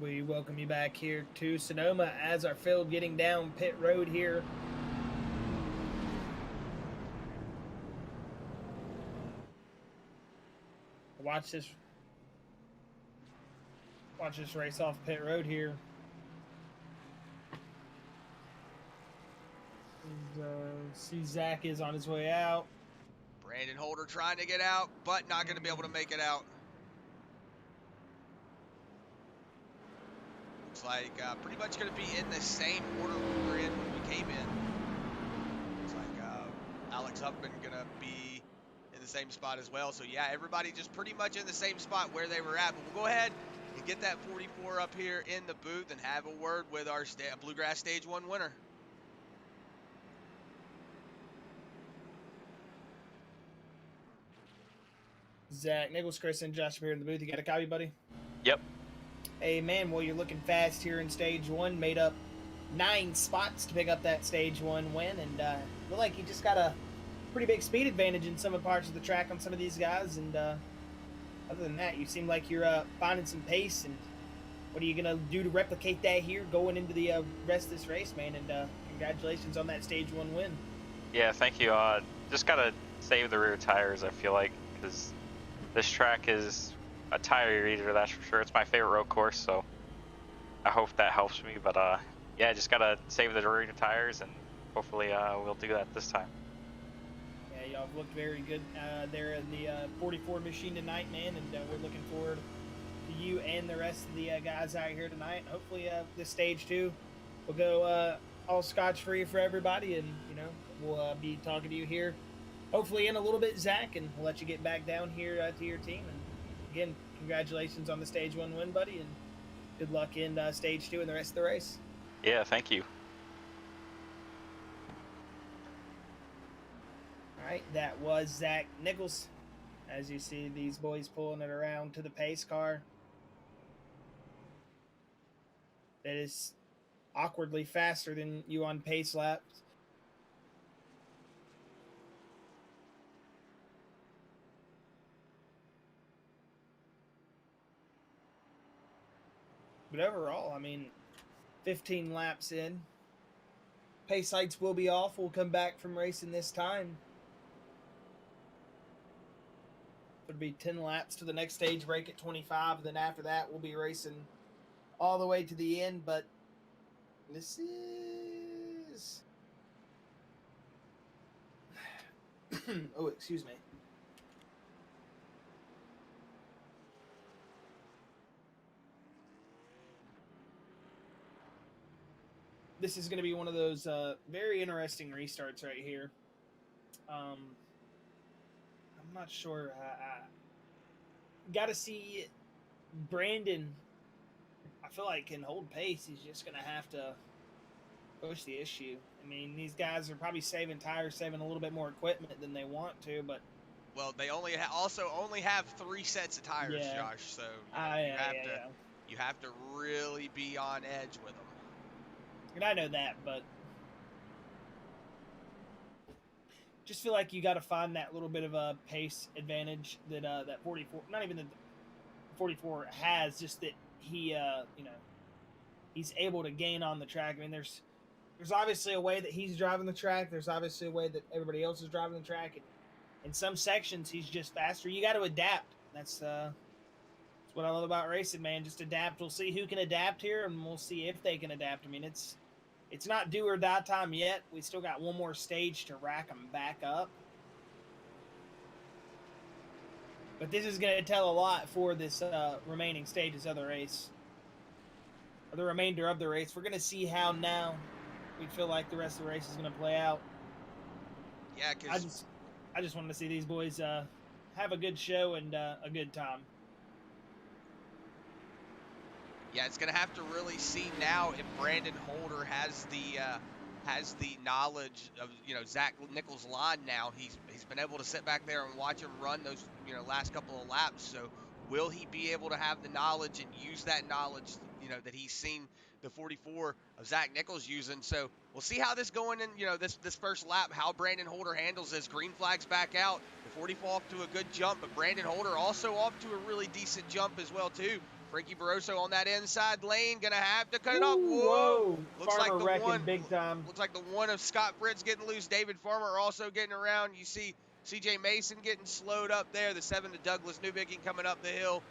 We welcome you back here to Sonoma as our field getting down pit road here. Watch this race off pit road here. See Zach is on his way out.
Brandon Holder trying to get out, but not going to be able to make it out. Looks like pretty much going to be in the same order we were in when we came in. Looks like Alex Huffman going to be in the same spot as well. So yeah, everybody just pretty much in the same spot where they were at. But we'll go ahead and get that 44 up here in the booth and have a word with our Bluegrass Stage 1 winner.
Zach Nichols, Chris, and Josh here in the booth. You got a copy, buddy?
Yep.
Hey, man, well, you're looking fast here in Stage 1. Made up 9 spots to pick up that Stage 1 win. And look like you just got a pretty big speed advantage in some parts of the track on some of these guys. And other than that, you seem like you're finding some pace. And what are you going to do to replicate that here going into the rest of this race, man? And congratulations on that Stage 1 win.
Yeah, thank you. Just got to save the rear tires, I feel like, because this track is a tire eater, that's for sure. It's my favorite road course, so I hope that helps me. But yeah, just gotta save the rear tires, and hopefully we'll do that this time.
Yeah, y'all have looked very good there in the 44 machine tonight, man, and we're looking forward to you and the rest of the guys out here tonight. Hopefully, this stage 2 will go all scotch-free for everybody, and, you know, we'll be talking to you here hopefully in a little bit, Zach, and we'll let you get back down here to your team. And again, congratulations on the stage 1 win, buddy, and good luck in stage 2 and the rest of the race.
Yeah, thank you.
All right, that was Zach Nichols. As you see these boys pulling it around to the pace car. That is awkwardly faster than you on pace laps. But overall, I mean, 15 laps in. Pace lights will be off. We'll come back from racing this time. It'll be 10 laps to the next stage break at 25. Then after that, we'll be racing all the way to the end. But this is... oh, excuse me. This is going to be one of those very interesting restarts right here. I'm not sure. Got to see Brandon. I feel like can hold pace. He's just going to have to push the issue. I mean, these guys are probably saving tires, saving a little bit more equipment than they want to, but
well, they only have 3 sets of tires,
yeah.
Josh. So you have to really be on edge with them.
And I know that, but just feel like you got to find that little bit of a pace advantage that that 44, not even that 44 has, just that he, you know, he's able to gain on the track. I mean, there's obviously a way that he's driving the track. There's obviously a way that everybody else is driving the track. And in some sections, he's just faster. You got to adapt. That's what I love about racing, man. Just adapt. We'll see who can adapt here, and we'll see if they can adapt. I mean, it's not do or die time yet. We still got one more stage to rack them back up. But this is going to tell a lot for this remaining stages of the race. Or the remainder of the race. We're going to see how now we feel like the rest of the race is going to play out.
Yeah, because
I just wanted to see these boys have a good show and a good time.
Yeah, it's going to have to really see now if Brandon Holder has the knowledge of, you know, Zach Nichols' line now. He's been able to sit back there and watch him run those, you know, last couple of laps. So will he be able to have the knowledge and use that knowledge, you know, that he's seen the 44 of Zach Nichols using? So we'll see how this going in, you know, this first lap, how Brandon Holder handles this. Green flag's back out. The 44 off to a good jump, but Brandon Holder also off to a really decent jump as well, too. Frankie Barroso on that inside lane, gonna have to cut it off. Whoa!
Looks like the one big time.
Looks like the one of Scott Fritz getting loose. David Farmer also getting around. You see CJ Mason getting slowed up there. The 7 to Douglas Newbigin coming up the hill.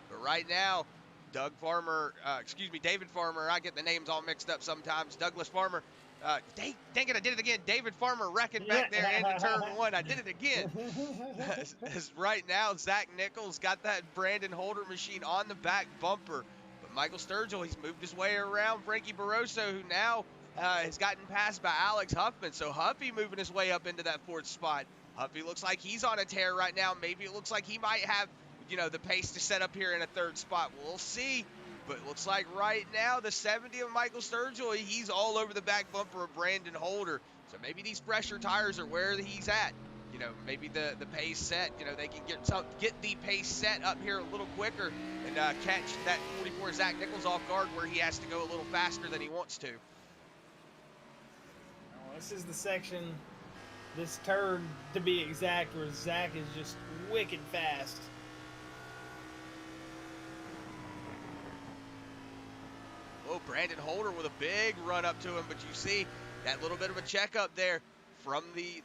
But right now, David Farmer, I get the names all mixed up sometimes. Douglas Farmer, dang it, I did it again. David Farmer wrecking back there into turn 1. I did it again. As right now, Zach Nichols got that Brandon Holder machine on the back bumper. But Michael Sturgill, he's moved his way around Frankie Barroso, who now has gotten passed by Alex Huffman. So Huffy moving his way up into that 4th spot. Huffy looks like he's on a tear right now. Maybe it looks like he might have, you know, the pace to set up here in a 3rd spot. We'll see. But it looks like right now, the 70 of Michael Sturgill, he's all over the back bumper of Brandon Holder. So maybe these fresher tires are where he's at. You know, maybe the pace set, you know, they can get the pace set up here a little quicker and catch that 44 Zach Nichols off guard where he has to go a little faster than he wants to.
Oh, this is the section, this turn to be exact, where Zach is just wicked fast.
Oh, Brandon Holder with a big run up to him, but you see that little bit of a checkup there from the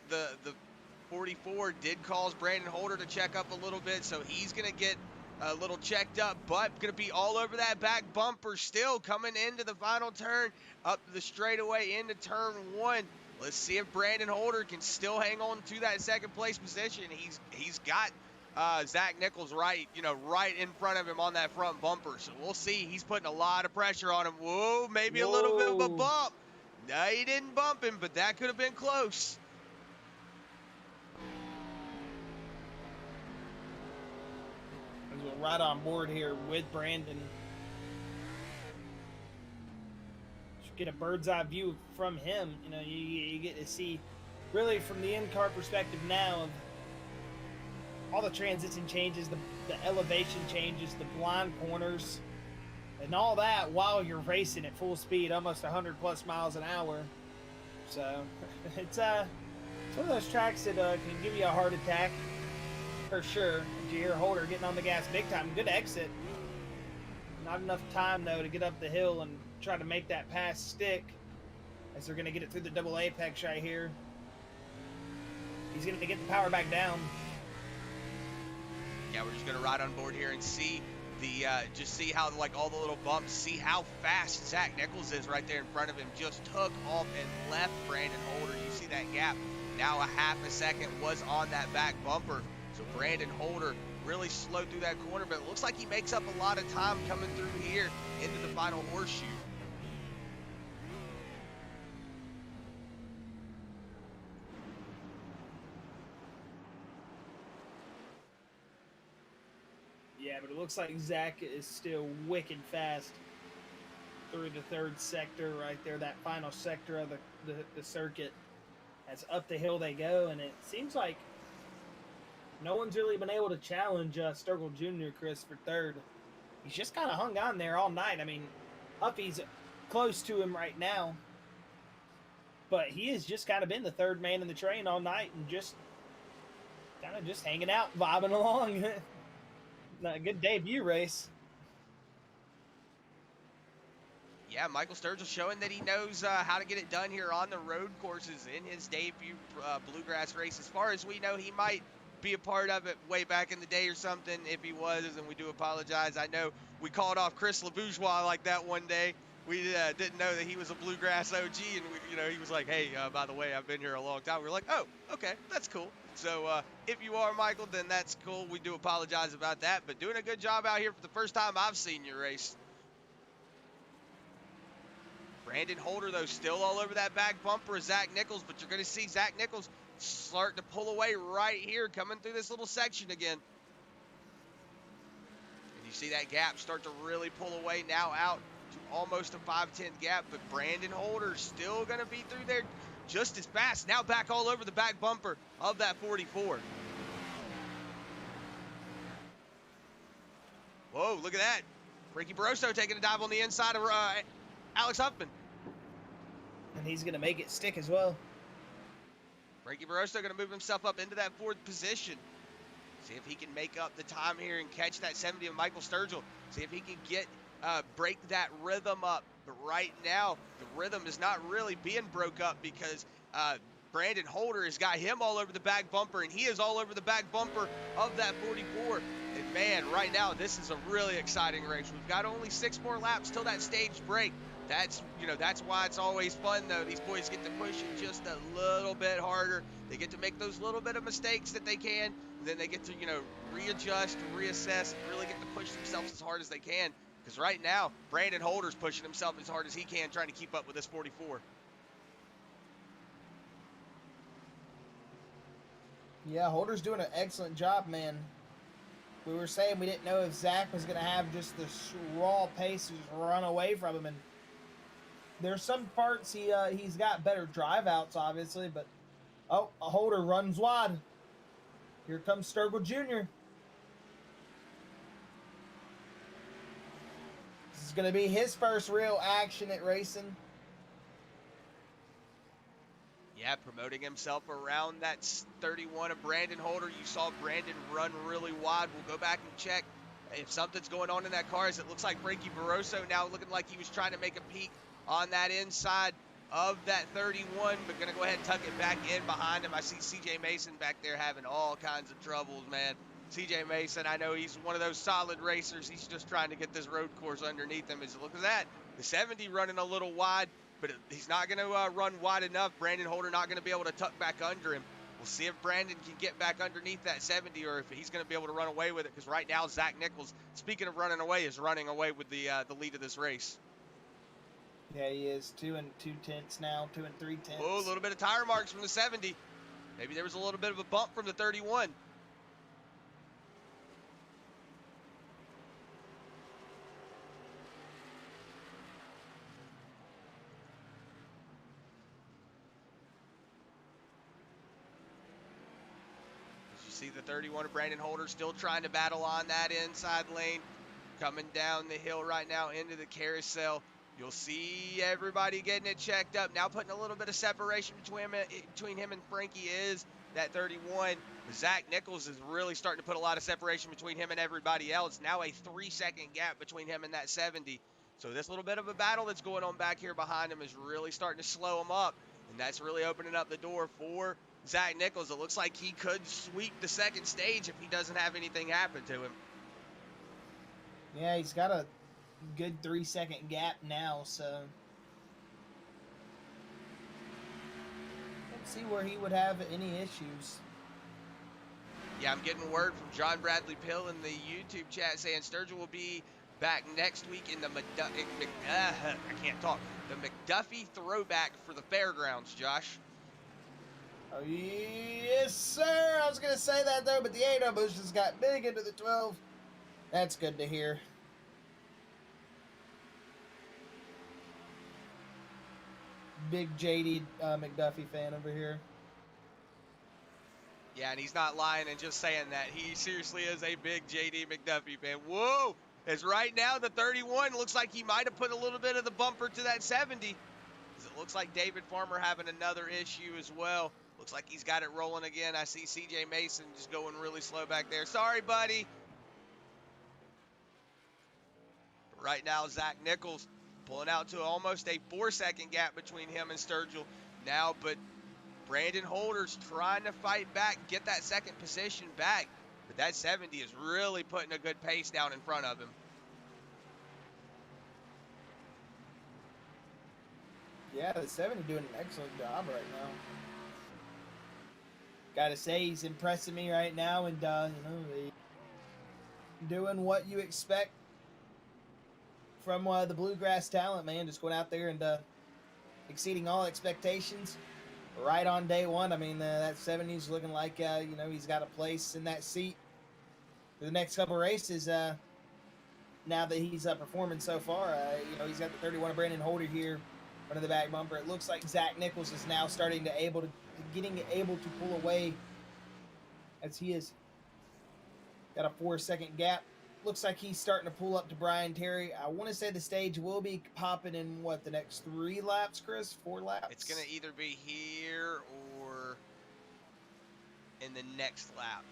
44 did cause Brandon Holder to check up a little bit, so he's going to get a little checked up, but going to be all over that back bumper still coming into the final turn, up the straightaway into turn 1. Let's see if Brandon Holder can still hang on to that second place position. He's got Zach Nichols right in front of him on that front bumper. So we'll see. He's putting a lot of pressure on him. Whoa, maybe a little bit of a bump. No, he didn't bump him, but that could have been close.
We're right on board here with Brandon. Just get a bird's eye view from him. You know, you get to see really from the in-car perspective now of all the transition changes, the elevation changes, the blind corners, and all that while you're racing at full speed, almost 100 plus miles an hour. So it's one of those tracks that can give you a heart attack for sure. You hear Holder getting on the gas big time. Good exit. Not enough time though to get up the hill and try to make that pass stick, as they're going to get it through the double apex right here. He's going to get the power back down.
Yeah, we're just going to ride on board here and see the just see how like all the little bumps, see how fast Zach Nichols is right there in front of him. Just took off and left Brandon Holder. You see that gap. Now a half a second was on that back bumper. So Brandon Holder really slowed through that corner, but it looks like he makes up a lot of time coming through here into the final horseshoe.
Yeah, but it looks like Zach is still wicked fast through the third sector right there, that final sector of the circuit. As up the hill they go, and it seems like no one's really been able to challenge Sturgill Jr., Chris, for third. He's just kind of hung on there all night. I mean, Huffy's close to him right now, but he has just kind of been the third man in the train all night and just kind of just hanging out, vibing along. A good debut race.
Yeah, Michael Sturgill showing that he knows how to get it done here on the road courses in his debut Bluegrass race. As far as we know, he might be a part of it way back in the day or something. If he was, and we do apologize. I know we called off Chris LaBourgeois like that one day. We didn't know that he was a Bluegrass OG, and he was like, hey, by the way, I've been here a long time. We were like, oh, okay, that's cool. So if you are Michael, then that's cool. We do apologize about that, but doing a good job out here for the first time I've seen you race. Brandon Holder, though, still all over that back bumper of Zach Nichols, but you're going to see Zach Nichols starting to pull away right here, coming through this little section again. And you see that gap start to really pull away now out to almost a 5-10 gap, but Brandon Holder still going to be through there just as fast. Now back all over the back bumper of that 44. Whoa, look at that. Ricky Barroso taking a dive on the inside of Alex Huffman.
And he's going to make it stick as well.
Ricky Barroso going to move himself up into that fourth position. See if he can make up the time here and catch that 70 of Michael Sturgill. See if he can get break that rhythm up. But right now, the rhythm is not really being broke up because Brandon Holder has got him all over the back bumper, and he is all over the back bumper of that 44. And man, right now, this is a really exciting race. We've got only 6 more laps till that stage break. That's why it's always fun, though. These boys get to push it just a little bit harder. They get to make those little bit of mistakes that they can. And then they get to, readjust, reassess, and really get to push themselves as hard as they can. Because right now, Brandon Holder's pushing himself as hard as he can, trying to keep up with this 44.
Yeah, Holder's doing an excellent job, man. We were saying we didn't know if Zach was going to have just this raw pace just run away from him. And there's some parts he's got better drive outs, obviously. But, a Holder runs wide. Here comes Sturgill Jr. This is going to be his first real action at racing.
Yeah, promoting himself around that 31 of Brandon Holder. You saw Brandon run really wide. We'll go back and check if something's going on in that car, as it looks like Frankie Barroso now looking like he was trying to make a peek on that inside of that 31, but going to go ahead and tuck it back in behind him. I see CJ Mason back there having all kinds of troubles, man. CJ Mason, I know he's one of those solid racers. He's just trying to get this road course underneath him. Look at that. The 70 running a little wide, but he's not going to run wide enough. Brandon Holder not going to be able to tuck back under him. We'll see if Brandon can get back underneath that 70 or if he's going to be able to run away with it, because right now Zach Nichols, speaking of running away, is running away with the lead of this race.
Yeah, he is 2 2/10 now, 2 3/10.
Oh, a little bit of tire marks from the 70. Maybe there was a little bit of a bump from the 31. See the 31 of Brandon Holder still trying to battle on that inside lane. Coming down the hill right now into the carousel. You'll see everybody getting it checked up. Now putting a little bit of separation between him and Frankie is that 31. Zach Nichols is really starting to put a lot of separation between him and everybody else. Now a 3-second gap between him and that 70. So this little bit of a battle that's going on back here behind him is really starting to slow him up. And that's really opening up the door for Zach Nichols. It looks like he could sweep the second stage if he doesn't have anything happen to him.
Yeah, he's got a good 3-second gap now, so let's see where he would have any issues.
Yeah, I'm getting word from John Bradley Pill in the YouTube chat saying Sturgill will be back next week in the McDuffie throwback for the fairgrounds, Josh.
Oh, yes, sir. I was going to say that, though, but the 8 bush just got big into the 12. That's good to hear. Big JD McDuffie fan over here.
Yeah, and he's not lying and just saying that. He seriously is a big JD McDuffie fan. Whoa! As right now, the 31 looks like he might have put a little bit of the bumper to that 70. It looks like David Farmer having another issue as well. Looks like he's got it rolling again. I see CJ Mason just going really slow back there. Sorry, buddy. But right now, Zach Nichols pulling out to almost a 4-second gap between him and Sturgill now, but Brandon Holder's trying to fight back, get that second position back. But that 70 is really putting a good pace down in front of him.
Yeah, the 70 doing an excellent job right now. Gotta say, he's impressing me right now, and doing what you expect from the Bluegrass talent, man. Just going out there and exceeding all expectations right on day one. I mean, that 70's looking like he's got a place in that seat for the next couple races. Now that he's performing so far, he's got the 31 of Brandon Holder here under the back bumper. It looks like Zach Nichols is now getting able to pull away, as he is got a 4-second gap. Looks like he's starting to pull up to Brian Terry. I want to say the stage will be popping in the next 3 laps, Chris? 4 laps?
It's going to either be here or in the next lap.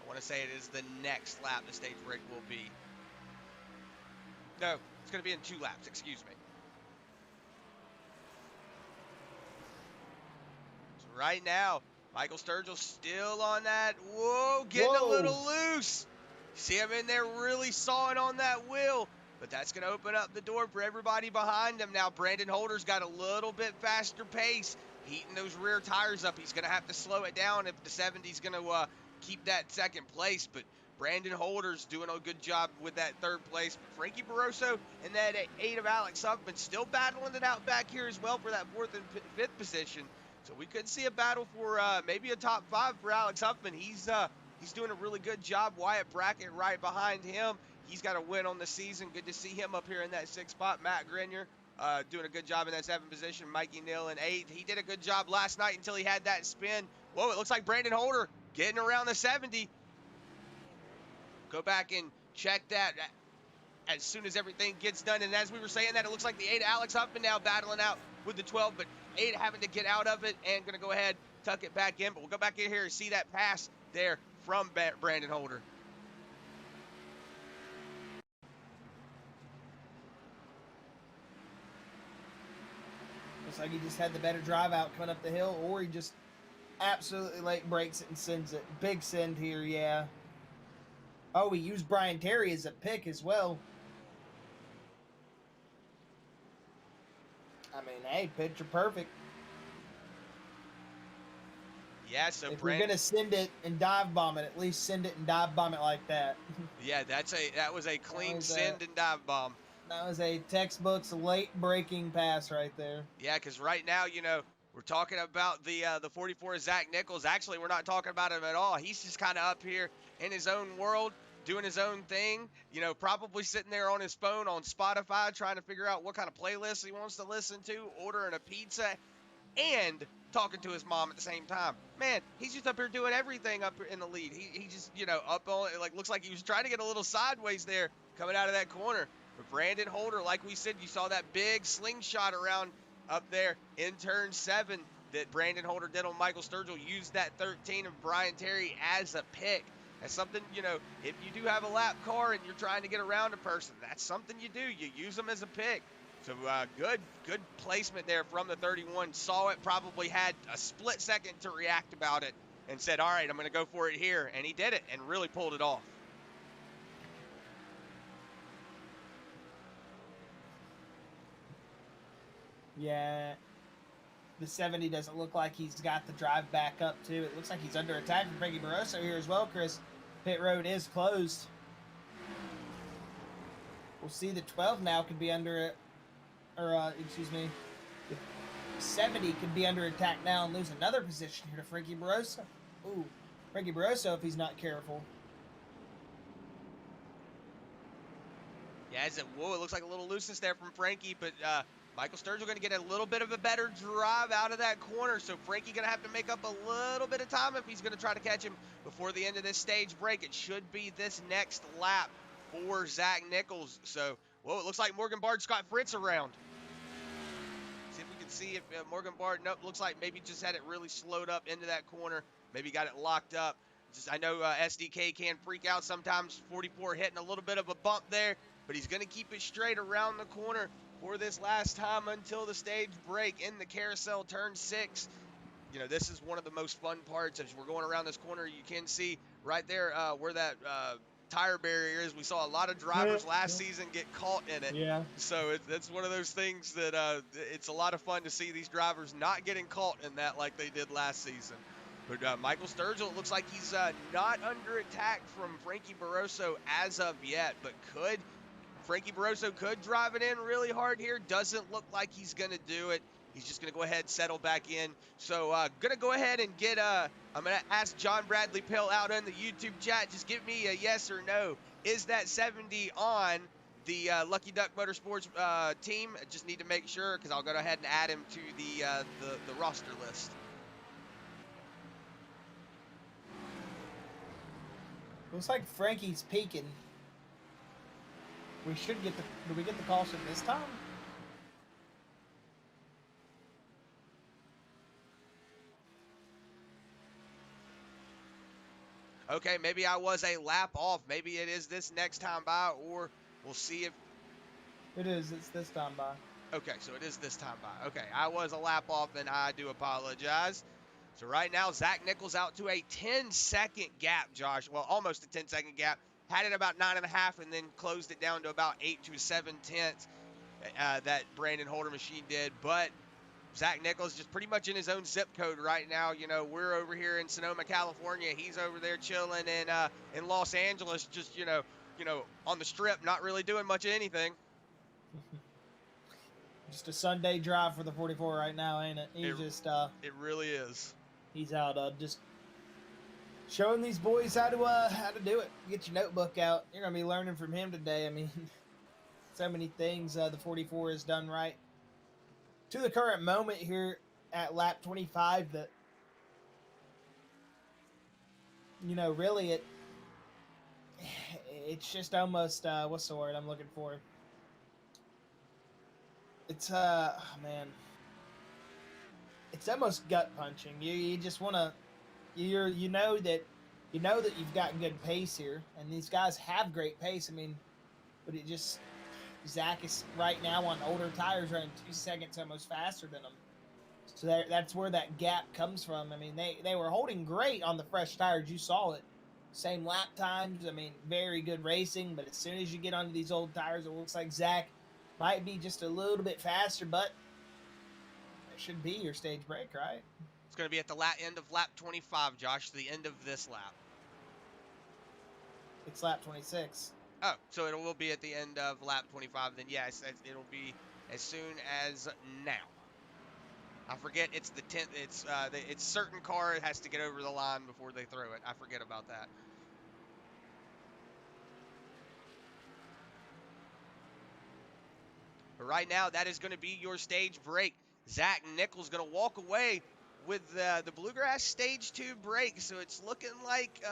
I want to say it is the next lap the stage break will be. No, it's going to be in 2 laps, excuse me. So right now, Michael Sturgill still on that. Whoa, getting a little loose. See him in there really sawing on that wheel, but that's going to open up the door for everybody behind him. Now, Brandon Holder's got a little bit faster pace, heating those rear tires up. He's going to have to slow it down if the 70's going to keep that second place, but Brandon Holder's doing a good job with that 3rd place. But Frankie Barroso and that 8 of Alex Huffman still battling it out back here as well for that 4th and 5th position. So we could see a battle for maybe a top 5 for Alex Huffman. He's doing a really good job. Wyatt Brackett right behind him. He's got a win on the season. Good to see him up here in that 6th spot. Matt Grenier doing a good job in that 7th position. Mikey Neal in 8th. He did a good job last night until he had that spin. Whoa, it looks like Brandon Holder getting around the 70. Go back and check that as soon as everything gets done. And as we were saying that, it looks like the 8 Alex Huffman now battling out with the 12, but 8 having to get out of it and going to go ahead, tuck it back in. But we'll go back in here and see that pass there from Brandon Holder.
Looks like he just had the better drive out coming up the hill, or he just absolutely late breaks it and sends it. Big send here, yeah. Oh, he used Brian Terry as a pick as well. I mean, hey, picture perfect.
Yeah, so
if you're gonna send it and dive bomb it, at least send it and dive bomb it like that.
Yeah, that was a clean send and dive bomb.
That was a textbook's late breaking pass right there.
Yeah, because right now, we're talking about the 44 Zach Nichols. Actually, we're not talking about him at all. He's just kind of up here in his own world, doing his own thing. Probably sitting there on his phone on Spotify, trying to figure out what kind of playlist he wants to listen to, ordering a pizza, and talking to his mom at the same time. Man, he's just up here doing everything up in the lead. He just, up on it, like looks like he was trying to get a little sideways there coming out of that corner. But Brandon Holder, like we said, you saw that big slingshot around up there in turn 7 that Brandon Holder did on Michael Sturgill. Used that 13 of Brian Terry as a pick. That's something, if you do have a lap car and you're trying to get around a person, that's something you do. You use them as a pick. So good placement there from the 31. Saw it, probably had a split second to react about it, and said, all right, I'm going to go for it here. And he did it and really pulled it off.
Yeah, the 70 doesn't look like he's got the drive back up, too. It looks like he's under attack from Frankie Barroso here as well, Chris. Pit road is closed. We'll see the 12 now could be under it. Or, excuse me, the 70 could be under attack now and lose another position here to Frankie Barroso. Ooh, Frankie Barroso if he's not careful.
Yeah, it looks like a little looseness there from Frankie, but Michael Sturgill going to get a little bit of a better drive out of that corner, so Frankie going to have to make up a little bit of time if he's going to try to catch him before the end of this stage break. It should be this next lap for Zach Nichols. So, whoa, it looks like Morgan Bard's got Fritz around. See if we can see if Morgan Bard, nope, looks like maybe just had it really slowed up into that corner. Maybe got it locked up. I know SDK can freak out sometimes. 44 hitting a little bit of a bump there, but he's going to keep it straight around the corner for this last time until the stage break in the carousel turn 6. This is one of the most fun parts as we're going around this corner. You can see right there where that tire barrier is. We saw a lot of drivers last season get caught in it.
Yeah.
So it's one of those things that it's a lot of fun to see these drivers not getting caught in that like they did last season. But Michael Sturgill, it looks like he's not under attack from Frankie Barroso as of yet, but Frankie Barroso could drive it in really hard here. Doesn't look like he's going to do it. He's just going to go ahead and settle back in. So going to go ahead and get I'm going to ask John Bradley Pill out in the YouTube chat. Just give me a yes or no. Is that 70 on the Lucky Duck Motorsports team? I just need to make sure because I'll go ahead and add him to the roster list.
Looks like Frankie's peaking. We should get do we get the caution this time?
Okay, maybe I was a lap off. Maybe it is this next time by, or we'll see if...
It is. It's this time by.
Okay, so it is this time by. Okay, I was a lap off, then I do apologize. So right now, Zach Nichols out to a 10-second gap, Josh. Well, almost a 10-second gap. Had it about 9.5 and then closed it down to about 8 to 7 tenths that Brandon Holder machine did. But Zach Nichols just pretty much in his own zip code right now. We're over here in Sonoma, California. He's over there chilling in Los Angeles, just, on the strip, not really doing much of anything.
Just a Sunday drive for the 44 right now, ain't it?
It really is.
He's out just showing these boys how to do it. Get your notebook out. You're gonna be learning from him today. I mean, so many things the 44 has done right to the current moment here at lap 25 that really it's just almost what's the word I'm looking for? It's man, it's almost gut punching. You just want to you know that you've got good pace here, and these guys have great pace. I mean, but Zach is right now on older tires running 2 seconds almost faster than them. So that's where that gap comes from. I mean, they were holding great on the fresh tires. You saw it. Same lap times. I mean, very good racing. But as soon as you get onto these old tires, it looks like Zach might be just a little bit faster. But it should be your stage break, right?
It's going to be at the end of lap 25, Josh, the end of this lap.
It's lap 26.
Oh, so it will be at the end of lap 25. Then, yes, it'll be as soon as now. I forget it's the 10th. It's certain car has to get over the line before they throw it. I forget about that. But right now, that is going to be your stage break. Zach Nichols going to walk away with the Bluegrass Stage 2 break. So it's looking like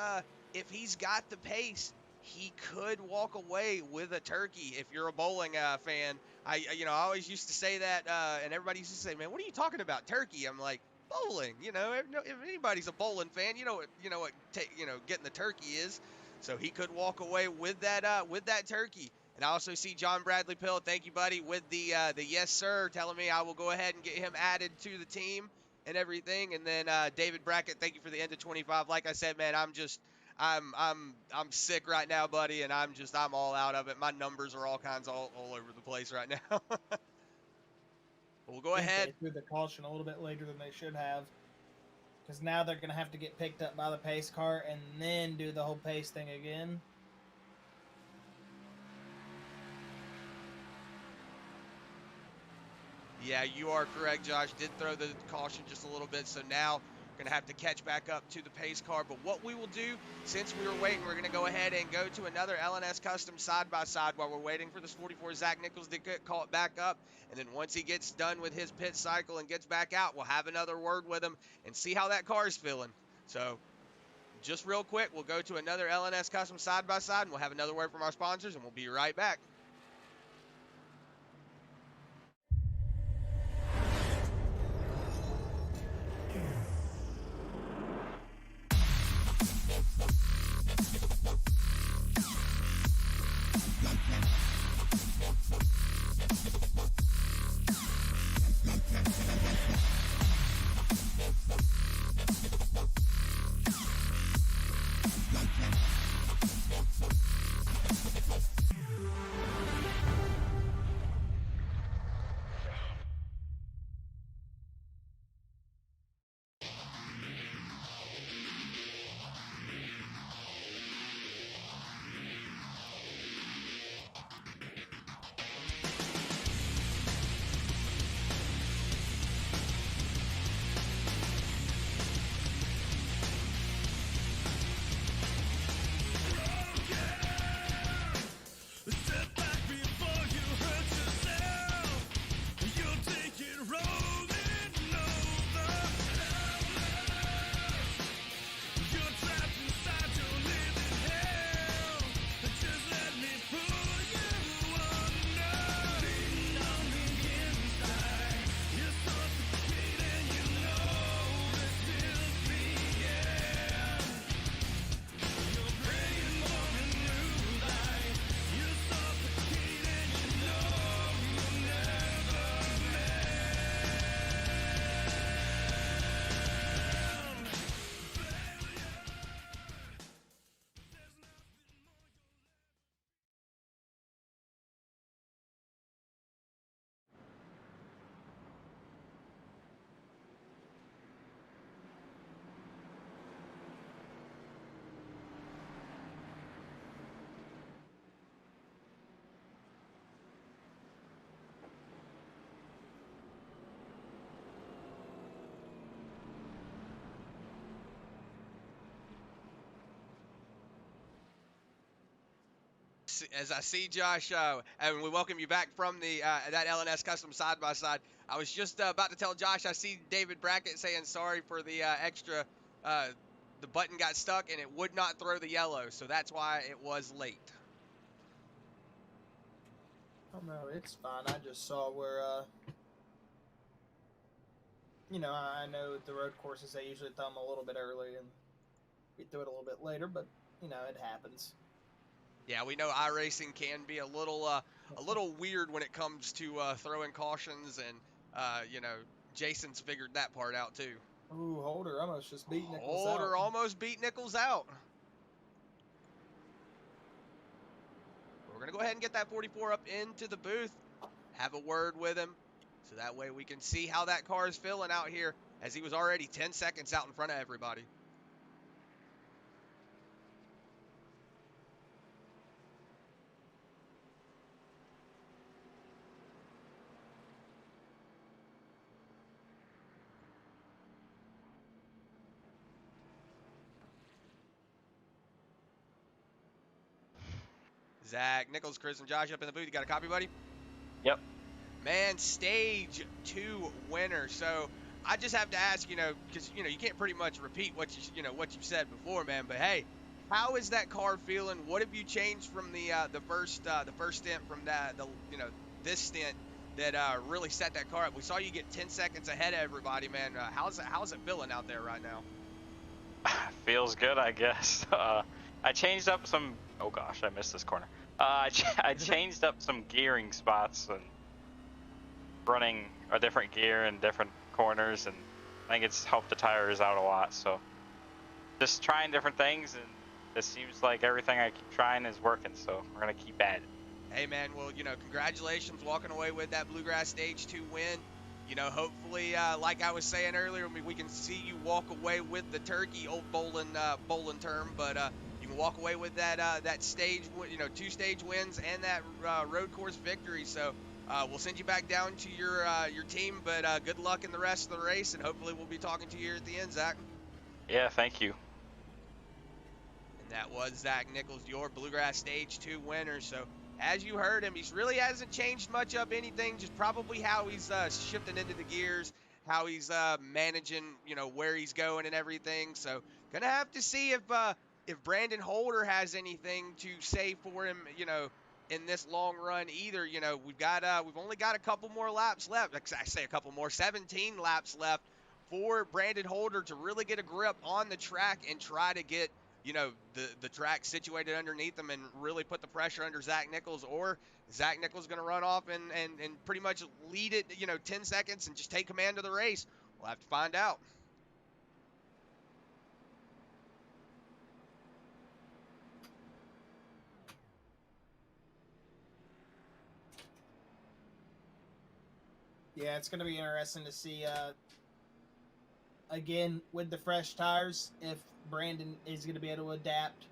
if he's got the pace, he could walk away with a turkey. If you're a bowling fan, I always used to say that, and everybody used to say, "Man, what are you talking about, turkey?" I'm like, bowling. If anybody's a bowling fan, you know what getting the turkey is. So he could walk away with that turkey. And I also see John Bradley Pill, thank you, buddy, with the yes sir, telling me I will go ahead and get him added to the team and everything. And then David Brackett, thank you for the end of 25. Like I said, man, I'm sick right now, buddy, and I'm all out of it. My numbers are all kinds all over the place right now. We'll go ahead.
They threw the caution a little bit later than they should have, because now they're going to have to get picked up by the pace car and then do the whole pace thing again.
Yeah, you are correct, Josh. Did throw the caution just a little bit, so now we're going to have to catch back up to the pace car. But what we will do, since we were waiting, we're going to go ahead and go to another LNS Custom side-by-side while we're waiting for this 44 Zach Nichols to get caught back up. And then once he gets done with his pit cycle and gets back out, we'll have another word with him and see how that car is feeling. So just real quick, we'll go to another LNS Custom side-by-side, and we'll have another word from our sponsors, and we'll be right back. As I see Josh, and we welcome you back from the that LNS Custom side-by-side. I was just about to tell Josh, I see David Brackett saying sorry for the extra, the button got stuck and it would not throw the yellow, so that's why it was late.
Oh no, it's fine. I just saw where, I know the road courses, they usually throw them a little bit early and we threw it a little bit later, but, it happens.
Yeah, we know iRacing can be a little weird when it comes to throwing cautions and Jason's figured that part out too.
Ooh, Holder almost just beat Nichols out.
Holder almost beat Nichols out. We're going to go ahead and get that 44 up into the booth, have a word with him, so that way we can see how that car is feeling out here, as he was already 10 seconds out in front of everybody. Zach, Nichols, Chris, and Josh up in the booth. You got a copy, buddy?
Yep.
Man, stage 2 winner. So I just have to ask, because you can't pretty much repeat what what you've said before, man. But hey, how is that car feeling? What have you changed from the first stint from this stint that really set that car up? We saw you get 10 seconds ahead of everybody, man. How's it feeling out there right now?
Feels good, I guess. I changed up some. Oh gosh, I missed this corner. I changed up some gearing spots and running a different gear in different corners, and I think it's helped the tires out a lot. So just trying different things, and it seems like everything I keep trying is working. So we're gonna keep at it.
Hey man, well congratulations walking away with that Bluegrass Stage 2 win. Hopefully, like I was saying earlier, we can see you walk away with the turkey, old bowling term, but you can walk away with that stage, 2 stage wins and that road course victory. So we'll send you back down to your team, but good luck in the rest of the race, and hopefully we'll be talking to you at the end, Zach.
Yeah, thank you.
And that was Zach Nichols, your Bluegrass Stage 2 winner. So as you heard him, he really hasn't changed much of anything, just probably how he's shifting into the gears, how he's managing, where he's going and everything. So gonna have to see if Brandon Holder has anything to say for him, in this long run either. We've only got a couple more laps left. I say a couple more, 17 laps left for Brandon Holder to really get a grip on the track and try to get the track situated underneath them and really put the pressure under Zach Nichols, or Zach Nichols going to run off and pretty much lead it, 10 seconds and just take command of the race. We'll have to find out.
Yeah, it's going to be interesting to see, again, with the fresh tires, if Brandon is going to be able to adapt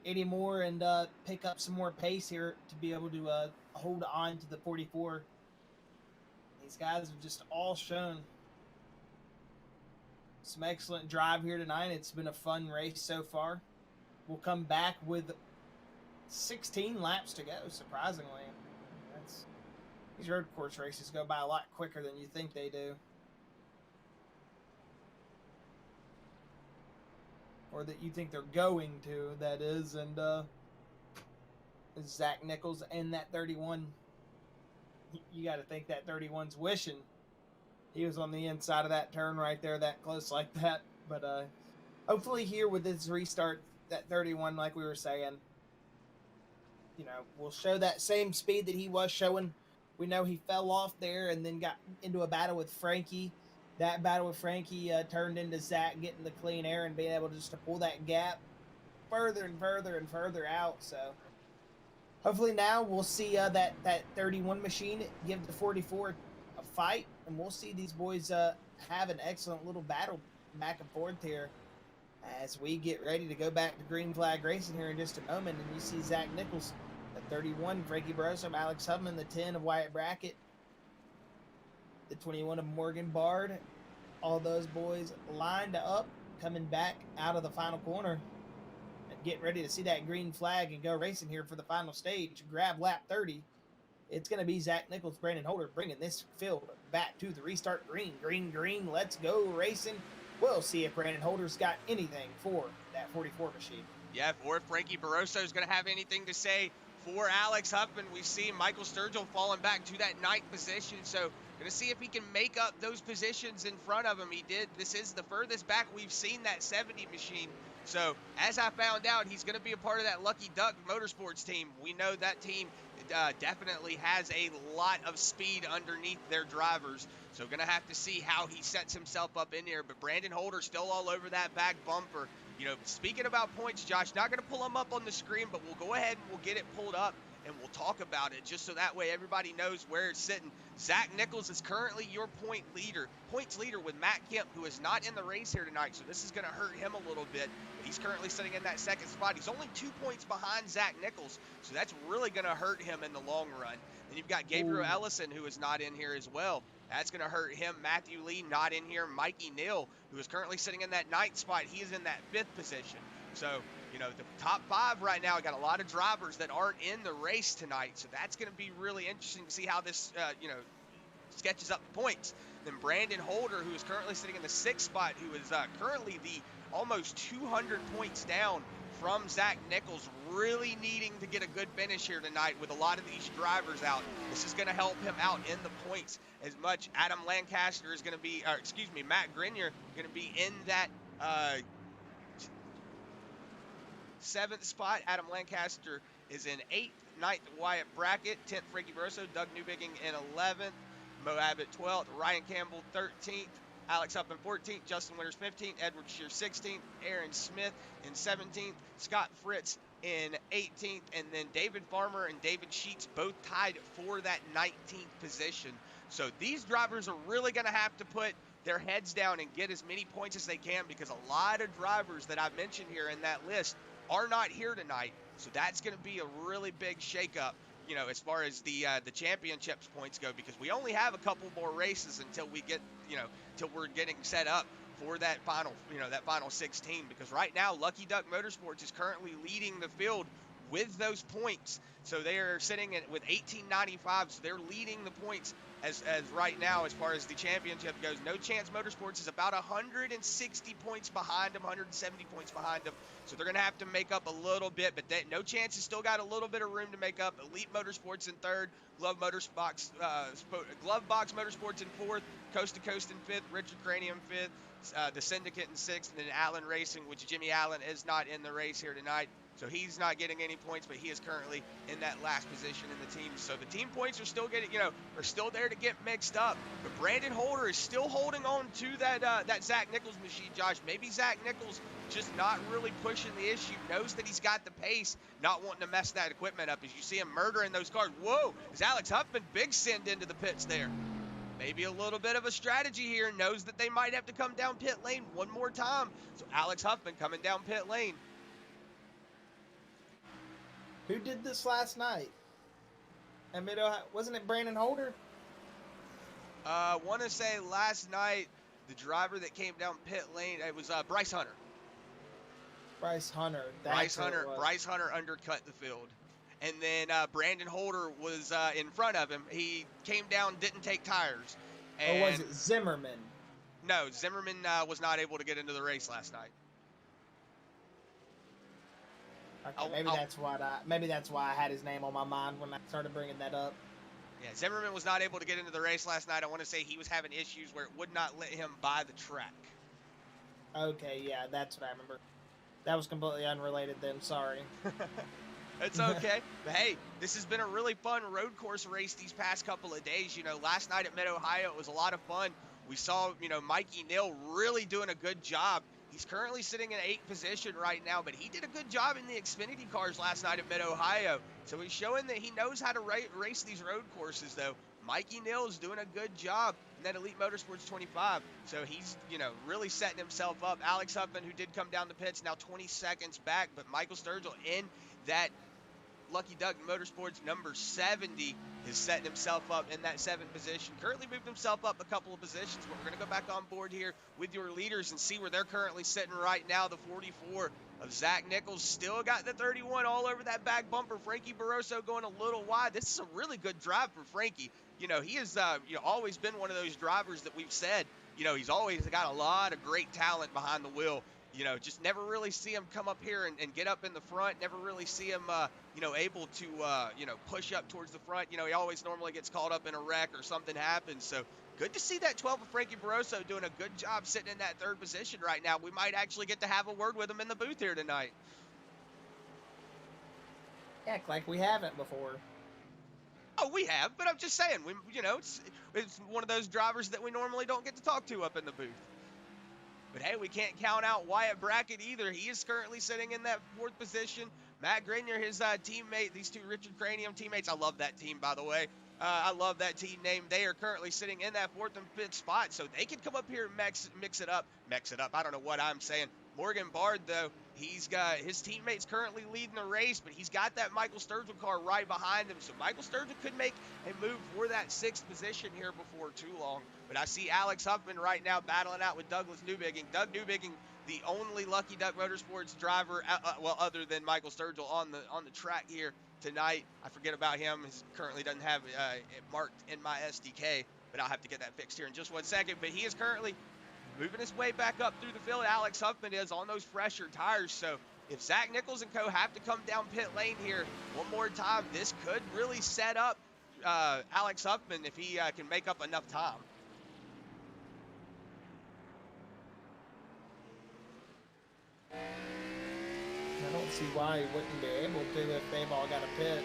anymore and pick up some more pace here to be able to hold on to the 44. These guys have just all shown some excellent drive here tonight. It's been a fun race so far. We'll come back with 16 laps to go, surprisingly. These road course races go by a lot quicker than you think they do. Or that you think they're going to, that is. And Zach Nichols and that 31. You got to think that 31's wishing he was on the inside of that turn right there, that close like that. But hopefully here with this restart, that 31, like we were saying, will show that same speed that he was showing. We know he fell off there and then got into a battle with Frankie. That battle with Frankie turned into Zach getting the clean air and being able just to pull that gap further and further and further out. So hopefully now we'll see that 31 machine give the 44 a fight, and we'll see these boys have an excellent little battle back and forth here as we get ready to go back to green flag racing here in just a moment. And you see Zach Nichols, the 31, Frankie Barroso, Alex Hubman, the 10 of Wyatt Brackett, the 21 of Morgan Bard, all those boys lined up, coming back out of the final corner and getting ready to see that green flag and go racing here for the final stage. Grab lap 30. It's going to be Zach Nichols, Brandon Holder bringing this field back to the restart green. Green, let's go racing. We'll see if Brandon Holder's got anything for that 44 machine.
Yeah, or if Frankie Barroso is going to have anything to say for Alex Huffman. We see Michael Sturgill falling back to that 9th position, so going to see if he can make up those positions in front of him. He did. This is the furthest back we've seen that 70 machine, So as I found out, he's going to be a part of that Lucky Duck Motorsports team. We know that team definitely has a lot of speed underneath their drivers. So going to have to see how he sets himself up in here. But Brandon Holder still all over that back bumper. You know, speaking about points, Josh, not going to pull them up on the screen, but we'll go ahead and we'll get it pulled up and we'll talk about it just so that way everybody knows where it's sitting. Zach Nichols is currently your points leader with Matt Kemp, who is not in the race here tonight, so this is going to hurt him a little bit. He's currently sitting in that second spot. He's only 2 points behind Zach Nichols, so that's really going to hurt him in the long run. Then you've got Gabriel Ellison, who is not in here as well. That's going to hurt him. Matthew Lee not in here. Mikey Neal, who is currently sitting in that 9th spot, he is in that 5th position. So, you know, the top 5 right now, got a lot of drivers that aren't in the race tonight. So that's going to be really interesting to see how this, you know, sketches up the points. Then Brandon Holder, who is currently sitting in the 6th spot, who is currently the almost 200 points down from Zach Nichols, really needing to get a good finish here tonight with a lot of these drivers out. This is going to help him out in the points as much. Adam Lancaster is going to be, Matt Grenier going to be in that 7th spot. Adam Lancaster is in 8th. 9th, Wyatt Brackett. 10th, Frankie Barroso. Doug Newbigging in 11th. Mo Abbott 12th. Ryan Campbell 13th. Alex Huffman 14th, Justin Winters 15th, Edward Shear 16th, Aaron Smith in 17th, Scott Fritz in 18th, and then David Farmer and David Sheets both tied for that 19th position. So these drivers are really going to have to put their heads down and get as many points as they can, because a lot of drivers that I mentioned here in that list are not here tonight. So that's going to be a really big shakeup, you know, as far as the championships points go, because we only have a couple more races until we get, you know, till we're getting set up for that final, you know, that final 16. Because right now, Lucky Duck Motorsports is currently leading the field with those points. So they are sitting at with 1895. So they're leading the points as right now as far as the championship goes. No Chance Motorsports is about 160 points behind them, 170 points behind them. So they're going to have to make up a little bit, but No Chance has still got a little bit of room to make up. Elite Motorsports in 3rd, Glove Box Motorsports in 4th, Coast to Coast in 5th, Richard Cranium 5th, the Syndicate in 6th, and then Allen Racing, which Jimmy Allen is not in the race here tonight. So he's not getting any points, but he is currently in that last position in the team. So the team points are still getting, you know, are still there to get mixed up. But Brandon Holder is still holding on to that Zach Nichols machine, Josh. Maybe Zach Nichols just not really pushing the issue, knows that he's got the pace, not wanting to mess that equipment up. As you see him murdering those cars. Whoa, is Alex Huffman big send into the pits there? Maybe a little bit of a strategy here, knows that they might have to come down pit lane one more time. So Alex Huffman coming down pit lane.
Who did this last night? At Mid-Ohio, wasn't it Brandon Holder?
I want to say last night, the driver that came down pit lane, it was Bryce Hunter.
Bryce Hunter.
Bryce Hunter undercut the field. And then Brandon Holder was in front of him. He came down, didn't take tires. And
or was it Zimmerman?
No, Zimmerman was not able to get into the race last night.
Okay, maybe that's why I had his name on my mind when I started bringing that up.
Yeah, Zimmerman was not able to get into the race last night. I want to say he was having issues where it would not let him by the track.
Okay, yeah, that's what I remember. That was completely unrelated then, sorry.
It's okay. But hey, this has been a really fun road course race these past couple of days. You know, last night at Mid-Ohio, it was a lot of fun. We saw, you know, Mikey Neal really doing a good job. He's currently sitting in 8th position right now, but he did a good job in the Xfinity cars last night at Mid-Ohio. So he's showing that he knows how to race these road courses, though. Mikey Neal is doing a good job in that Elite Motorsports 25. So he's, you know, really setting himself up. Alex Huffman, who did come down the pits, now 20 seconds back, but Michael Sturgill in that Lucky Duck Motorsports number 70 is setting himself up in that 7th position. Currently moved himself up a couple of positions, but we're going to go back on board here with your leaders and see where they're currently sitting right now. The 44 of Zach Nichols still got the 31 all over that back bumper. Frankie Barroso going a little wide. This is a really good drive for Frankie. You know, he has always been one of those drivers that we've said, you know, he's always got a lot of great talent behind the wheel. You know, just never really see him come up here and get up in the front. Never really see him, you know, able to, you know, push up towards the front. You know, he always normally gets caught up in a wreck or something happens. So good to see that 12 of Frankie Barroso doing a good job sitting in that third position right now. We might actually get to have a word with him in the booth here tonight.
Heck, like we haven't before.
Oh, we have, but I'm just saying, you know, it's one of those drivers that we normally don't get to talk to up in the booth. But hey, we can't count out Wyatt Brackett either. He is currently sitting in that fourth position. Matt Grenier, his teammate, these two Richard Cranium teammates. I love that team, by the way. I love that team name. They are currently sitting in that fourth and fifth spot, so they can come up here and mix it up. I don't know what I'm saying. Morgan Bard, though, he's got his teammates currently leading the race, but he's got that Michael Sturgill car right behind him. So Michael Sturgill could make a move for that sixth position here before too long. But I see Alex Huffman right now battling out with Douglas Newbigging. Doug Newbigging, the only Lucky Duck Motorsports driver, well, other than Michael Sturgill on the track here tonight. I forget about him. He currently doesn't have it marked in my SDK, but I'll have to get that fixed here in just 1 second. But he is currently moving his way back up through the field. Alex Huffman is on those fresher tires. So if Zach Nichols and co have to come down pit lane here one more time, this could really set up Alex Huffman if he can make up enough time.
I don't see why he wouldn't be able to if they've all got a pit.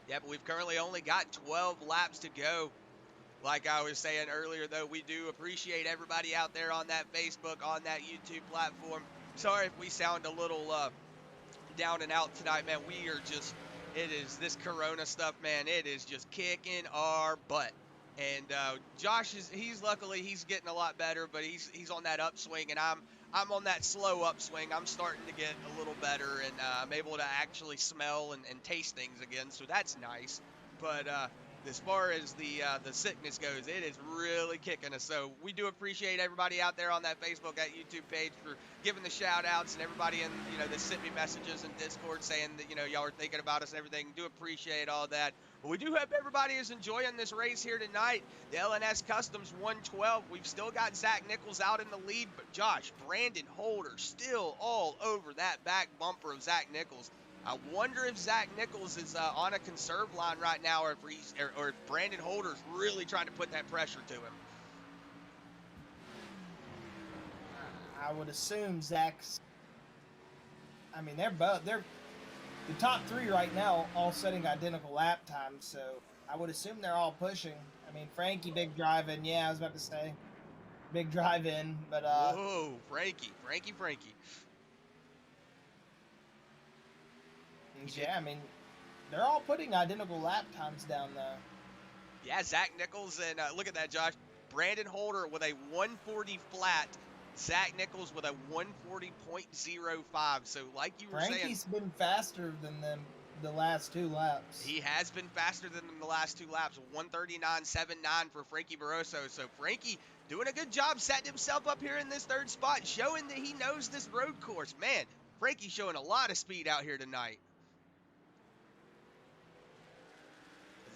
Yeah, but we've currently only got 12 laps to go. Like I was saying earlier, though, we do appreciate everybody out there on that Facebook, on that YouTube platform. Sorry if we sound a little down and out tonight, man. We are just, it is this Corona stuff, man. It is just kicking our butt. And Josh he's luckily getting a lot better, but he's on that upswing, and I'm on that slow upswing. I'm starting to get a little better, and I'm able to actually smell and taste things again, so that's nice. But as far as the sickness goes, it is really kicking us. So we do appreciate everybody out there on that Facebook, that YouTube page for giving the shout outs, and everybody in, you know, that sent me messages in Discord saying that, you know, y'all are thinking about us and everything. Do appreciate all that. But we do hope everybody is enjoying this race here tonight. The LNS Customs 112. We've still got Zach Nichols out in the lead, but Josh, Brandon Holder still all over that back bumper of Zach Nichols. I wonder if Zach Nichols is on a conserve line right now, or if Brandon Holder's really trying to put that pressure to him.
I would assume Zach's. I mean, they're the top three right now, all setting identical lap times. So I would assume they're all pushing. I mean, Frankie, big drive in. Yeah, I was about to say, big drive in, but
whoa, Frankie.
Yeah, I mean, they're all putting identical lap times down though.
Yeah, Zach Nichols, and look at that, Josh. Brandon Holder with a 140 flat. Zach Nichols with a 140.05. So like you were saying,
Frankie's been faster than them the last two laps.
He has been faster than them the last two laps. 139.79 for Frankie Barroso. So Frankie doing a good job setting himself up here in this third spot, showing that he knows this road course. Man, Frankie's showing a lot of speed out here tonight.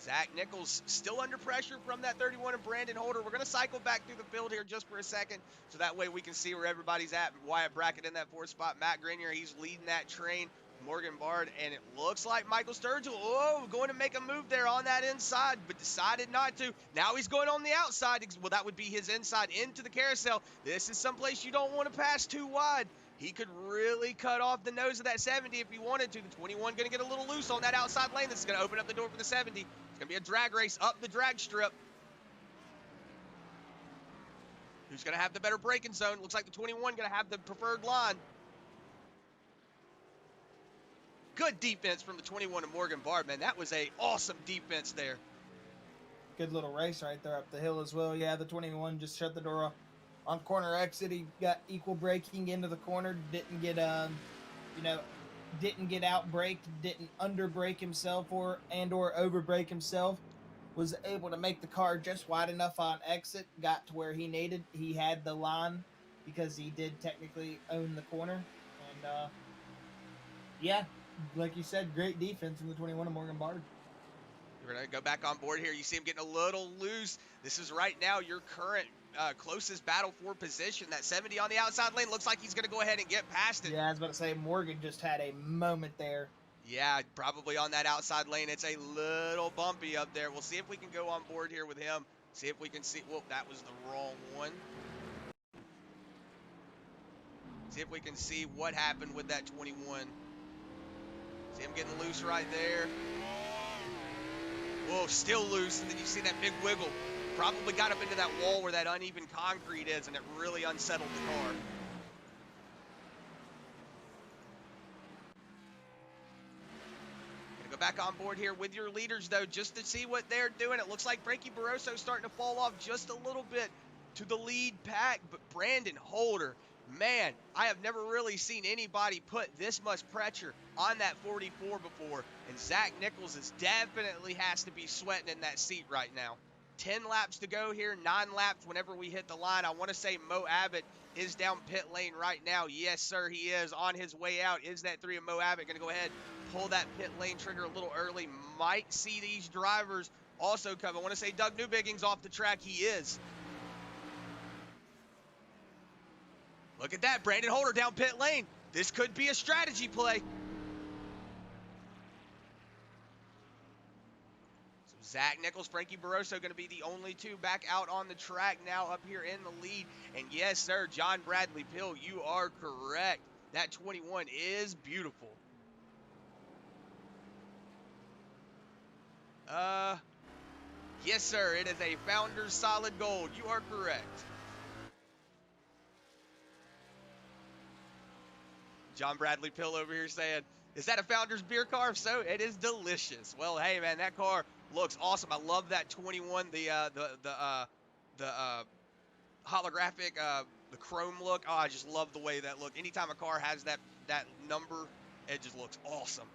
Zach Nichols still under pressure from that 31 of Brandon Holder. We're going to cycle back through the field here just for a second, so that way we can see where everybody's at. Wyatt Brackett in that fourth spot. Matt Grenier, he's leading that train. Morgan Bard, and it looks like Michael Sturgill, going to make a move there on that inside, but decided not to. Now he's going on the outside. Well, that would be his inside into the carousel. This is someplace you don't want to pass too wide. He could really cut off the nose of that 70 if he wanted to. The 21 going to get a little loose on that outside lane. This is going to open up the door for the 70. It's going to be a drag race up the drag strip. Who's going to have the better braking zone? Looks like the 21 going to have the preferred line. Good defense from the 21 of Morgan Bard, man. That was a awesome defense there.
Good little race right there up the hill as well. Yeah, the 21 just shut the door off. On corner exit, he got equal braking into the corner. Didn't get didn't get out braked. Didn't under brake himself or over brake himself. Was able to make the car just wide enough on exit. Got to where he needed. He had the line because he did technically own the corner. And yeah, like you said, great defense in the 21 of Morgan Bard.
We're going to go back on board here. You see him getting a little loose. This is right now your current closest battle for position. That 70 on the outside lane looks like he's going to go ahead and get past it.
Yeah, I was about to say, Morgan just had a moment there.
Yeah, probably on that outside lane. It's a little bumpy up there. We'll see if we can go on board here with him. See if we can see. Whoop, that was the wrong one. See if we can see what happened with that 21. See him getting loose right there. Whoa, still loose, and then you see that big wiggle. Probably got up into that wall where that uneven concrete is, and it really unsettled the car. Gonna go back on board here with your leaders, though, just to see what they're doing. It looks like Frankie Barroso's starting to fall off just a little bit to the lead pack, but Brandon Holder, man, I have never really seen anybody put this much pressure on that 44 before, and Zach Nichols definitely has to be sweating in that seat right now. 10 laps to go here, 9 laps whenever we hit the line. I want to say Mo Abbott is down pit lane right now. Yes, sir, he is on his way out. Is that 3 of Mo Abbott going to go ahead, pull that pit lane trigger a little early? Might see these drivers also come. I want to say Doug Newbigging's off the track. He is. Look at that, Brandon Holder down pit lane. This could be a strategy play. So Zach Nichols, Frankie Barroso going to be the only two back out on the track now up here in the lead. And yes, sir, John Bradley Pill, you are correct. That 21 is beautiful. Yes, sir, it is a Founders Solid Gold. You are correct. John Bradley Pill over here saying, is that a Founders beer car? If so, it is delicious. Well, hey, man, that car looks awesome. I love that 21, the holographic, the chrome look. Oh, I just love the way that look. Anytime a car has that number, it just looks awesome.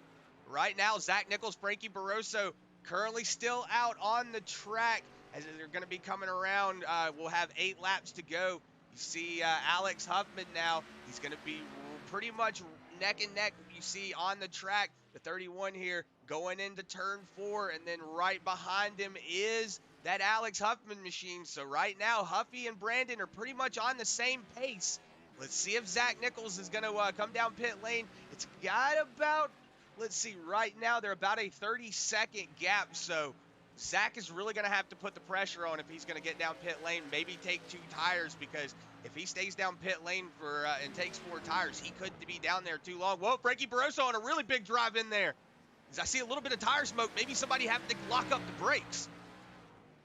Right now, Zach Nichols, Frankie Barroso, currently still out on the track as they're going to be coming around. We'll have 8 laps to go. You see Alex Huffman now. He's going to be pretty much neck and neck. You see on the track, the 31 here going into turn 4, and then right behind him is that Alex Huffman machine. So right now, Huffy and Brandon are pretty much on the same pace. Let's see if Zach Nichols is going to come down pit lane. It's got about, let's see, right now they're about a 30-second gap. So Zach is really going to have to put the pressure on if he's going to get down pit lane, maybe take 2 tires, because if he stays down pit lane for and takes 4 tires, he could be down there too long. Whoa, Frankie Barroso on a really big drive in there. As I see a little bit of tire smoke, maybe somebody having to lock up the brakes.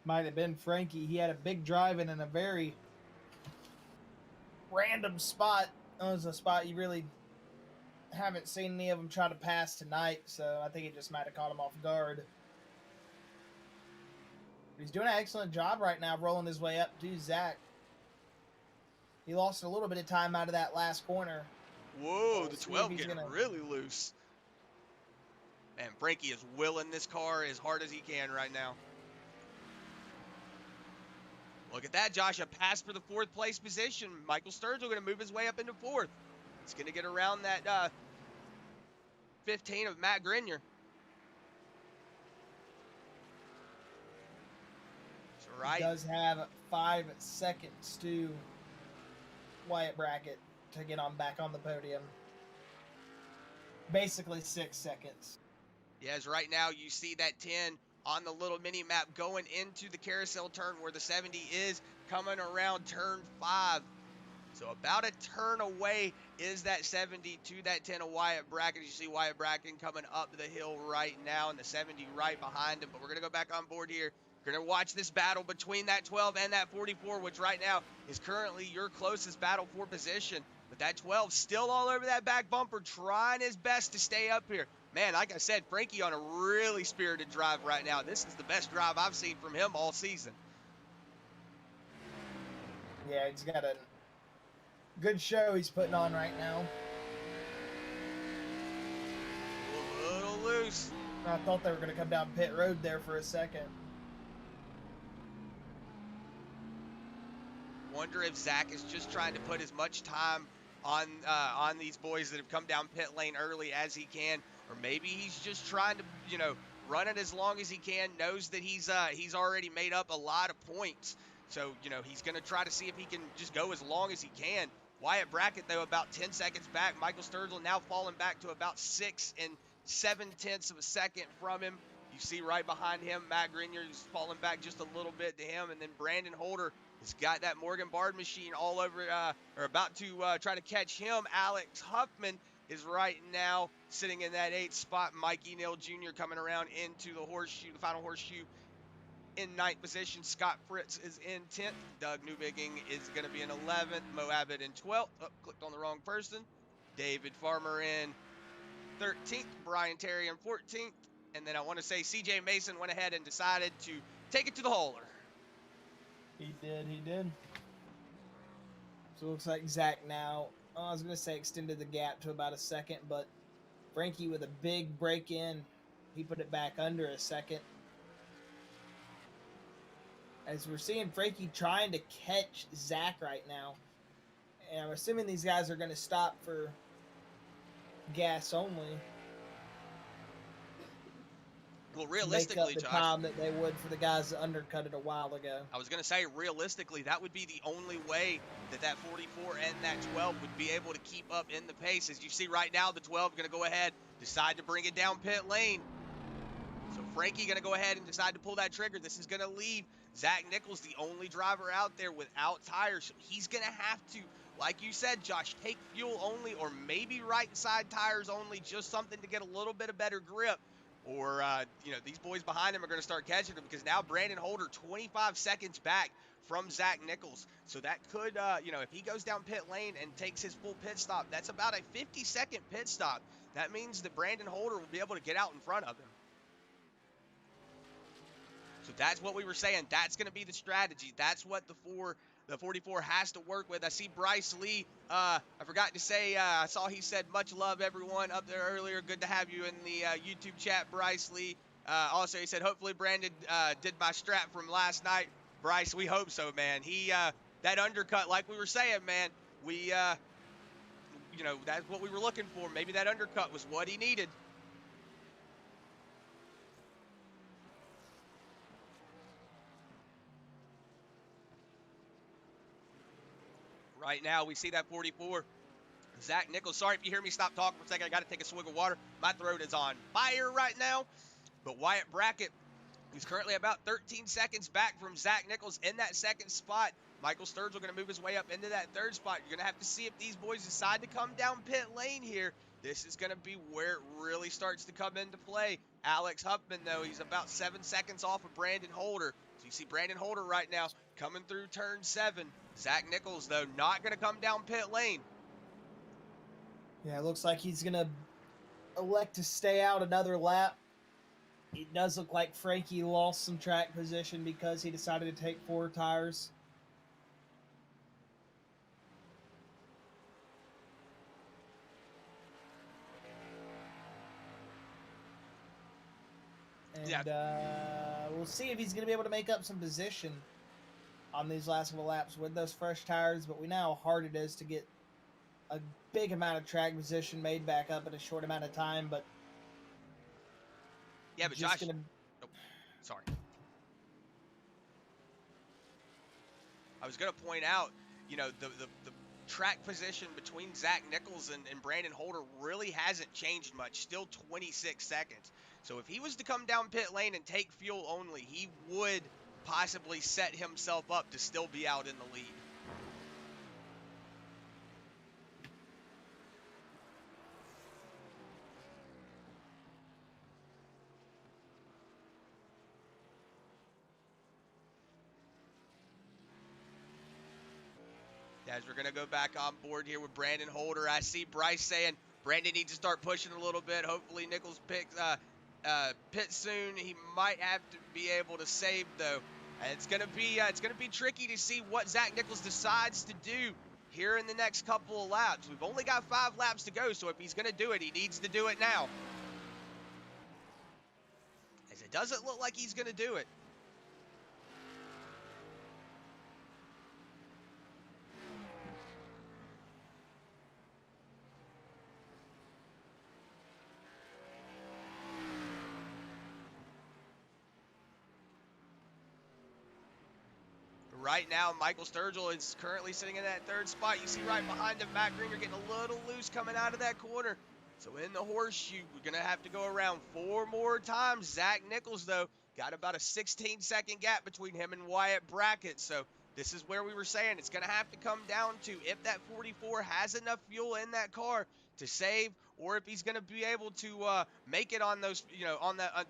Might have been Frankie. He had a big drive in a very random spot. It was a spot you really haven't seen any of them try to pass tonight, so I think it just might have caught him off guard. He's doing an excellent job right now rolling his way up to Zach. He lost a little bit of time out of that last corner.
Whoa, the 12 getting really loose. And Frankie is willing this car as hard as he can right now. Look at that, Josh. A pass for the 4th place position. Michael Sturgill going to move his way up into 4th. He's going to get around that 15 of Matt Grenier. Right.
He does have 5 seconds to Wyatt Brackett to get on back on the podium. Basically 6 seconds.
Yes, right now you see that 10 on the little mini map going into the carousel turn where the 70 is coming around turn 5. So about a turn away is that 70 to that 10 of Wyatt Brackett. You see Wyatt Brackett coming up the hill right now and the 70 right behind him. But we're going to go back on board here. We're going to watch this battle between that 12 and that 44, which right now is currently your closest battle for position. But that 12 still all over that back bumper, trying his best to stay up here. Man, like I said, Frankie on a really spirited drive right now. This is the best drive I've seen from him all season.
Yeah, he's got a good show he's putting on right now.
A little loose.
I thought they were going to come down pit road there for a second.
Wonder if Zach is just trying to put as much time on these boys that have come down pit lane early as he can. or maybe he's just trying to, run it as long as he can, knows that he's already made up a lot of points. So, he's going to try to see if he can just go as long as he can. Wyatt Brackett, though, about 10 seconds back. Michael Sturgill now falling back to about 6 7/10 of a second from him. You see right behind him, Matt Grenier is falling back just a little bit to him. And then Brandon Holder has got that Morgan Bard machine all over, or about to try to catch him. Alex Huffman is right now sitting in that 8th spot. Mikey Neal Jr. coming around into the horseshoe, the final horseshoe, in 9th position. Scott Fritz is in 10th. Doug Newbigging is going to be in 11th. Mo Abbott in 12th. Oh, clicked on the wrong person. David Farmer in 13th. Brian Terry in 14th. And then I want to say CJ Mason went ahead and decided to take it to the hauler.
He did. So it looks like Zach now, I was going to say extended the gap to about a second, but Frankie with a big break in, he put it back under a second. As we're seeing Frankie trying to catch Zach right now. And I'm assuming these guys are going to stop for gas only.
Well, realistically,
make up the
Josh,
time that they would for the guys that undercut it a while ago.
I was going to say, realistically, that would be the only way that 44 and that 12 would be able to keep up in the pace. As you see right now, the 12 going to go ahead, decide to bring it down pit lane. So Frankie going to go ahead and decide to pull that trigger. This is going to leave Zach Nichols, the only driver out there without tires. So he's going to have to, like you said, Josh, take fuel only, or maybe right side tires only, just something to get a little bit of better grip. Or, these boys behind him are going to start catching him, because now Brandon Holder 25 seconds back from Zach Nichols. So that could, if he goes down pit lane and takes his full pit stop, that's about a 50-second pit stop. That means that Brandon Holder will be able to get out in front of him. So that's what we were saying. That's going to be the strategy. That's what the 44 has to work with. I see Bryce Lee. I forgot to say, I saw he said, much love, everyone, up there earlier. Good to have you in the YouTube chat, Bryce Lee. Also, he said, hopefully Brandon did my strap from last night. Bryce, we hope so, man. He, that undercut, like we were saying, man, we, that's what we were looking for. Maybe that undercut was what he needed. Right now, we see that 44. Zach Nichols. Sorry if you hear me stop talking for a second. I got to take a swig of water. My throat is on fire right now. But Wyatt Brackett, who's currently about 13 seconds back from Zach Nichols in that 2nd spot. Michael Sturgill going to move his way up into that 3rd spot. You're going to have to see if these boys decide to come down pit lane here. This is going to be where it really starts to come into play. Alex Huffman, though, he's about 7 seconds off of Brandon Holder. So you see Brandon Holder right now coming through turn 7. Zach Nichols, though, not going to come down pit lane.
Yeah, it looks like he's going to elect to stay out another lap. It does look like Frankie lost some track position because he decided to take 4 tires. And we'll see if he's going to be able to make up some position on these last couple laps with those fresh tires. But we know how hard it is to get a big amount of track position made back up in a short amount of time. But
yeah, but Josh, sorry. I was going to point out, the track position between Zach Nichols and Brandon Holder really hasn't changed much. Still 26 seconds. So if he was to come down pit lane and take fuel only, he would possibly set himself up to still be out in the lead. As we're going to go back on board here with Brandon Holder, I see Bryce saying Brandon needs to start pushing a little bit. Hopefully Nichols pits soon. He might have to be able to save, though. And it's going to be tricky to see what Zach Nichols decides to do here in the next couple of laps. We've only got 5 laps to go, so if he's going to do it, he needs to do it now. As it doesn't look like he's going to do it. right now, Michael Sturgill is currently sitting in that 3rd spot. You see right behind him, Matt Greener getting a little loose coming out of that corner. So in the horseshoe, we're going to have to go around 4 more times. Zach Nichols, though, got about a 16-second gap between him and Wyatt Brackett. So this is where we were saying it's going to have to come down to if that 44 has enough fuel in that car to save, or if he's going to be able to make it on those,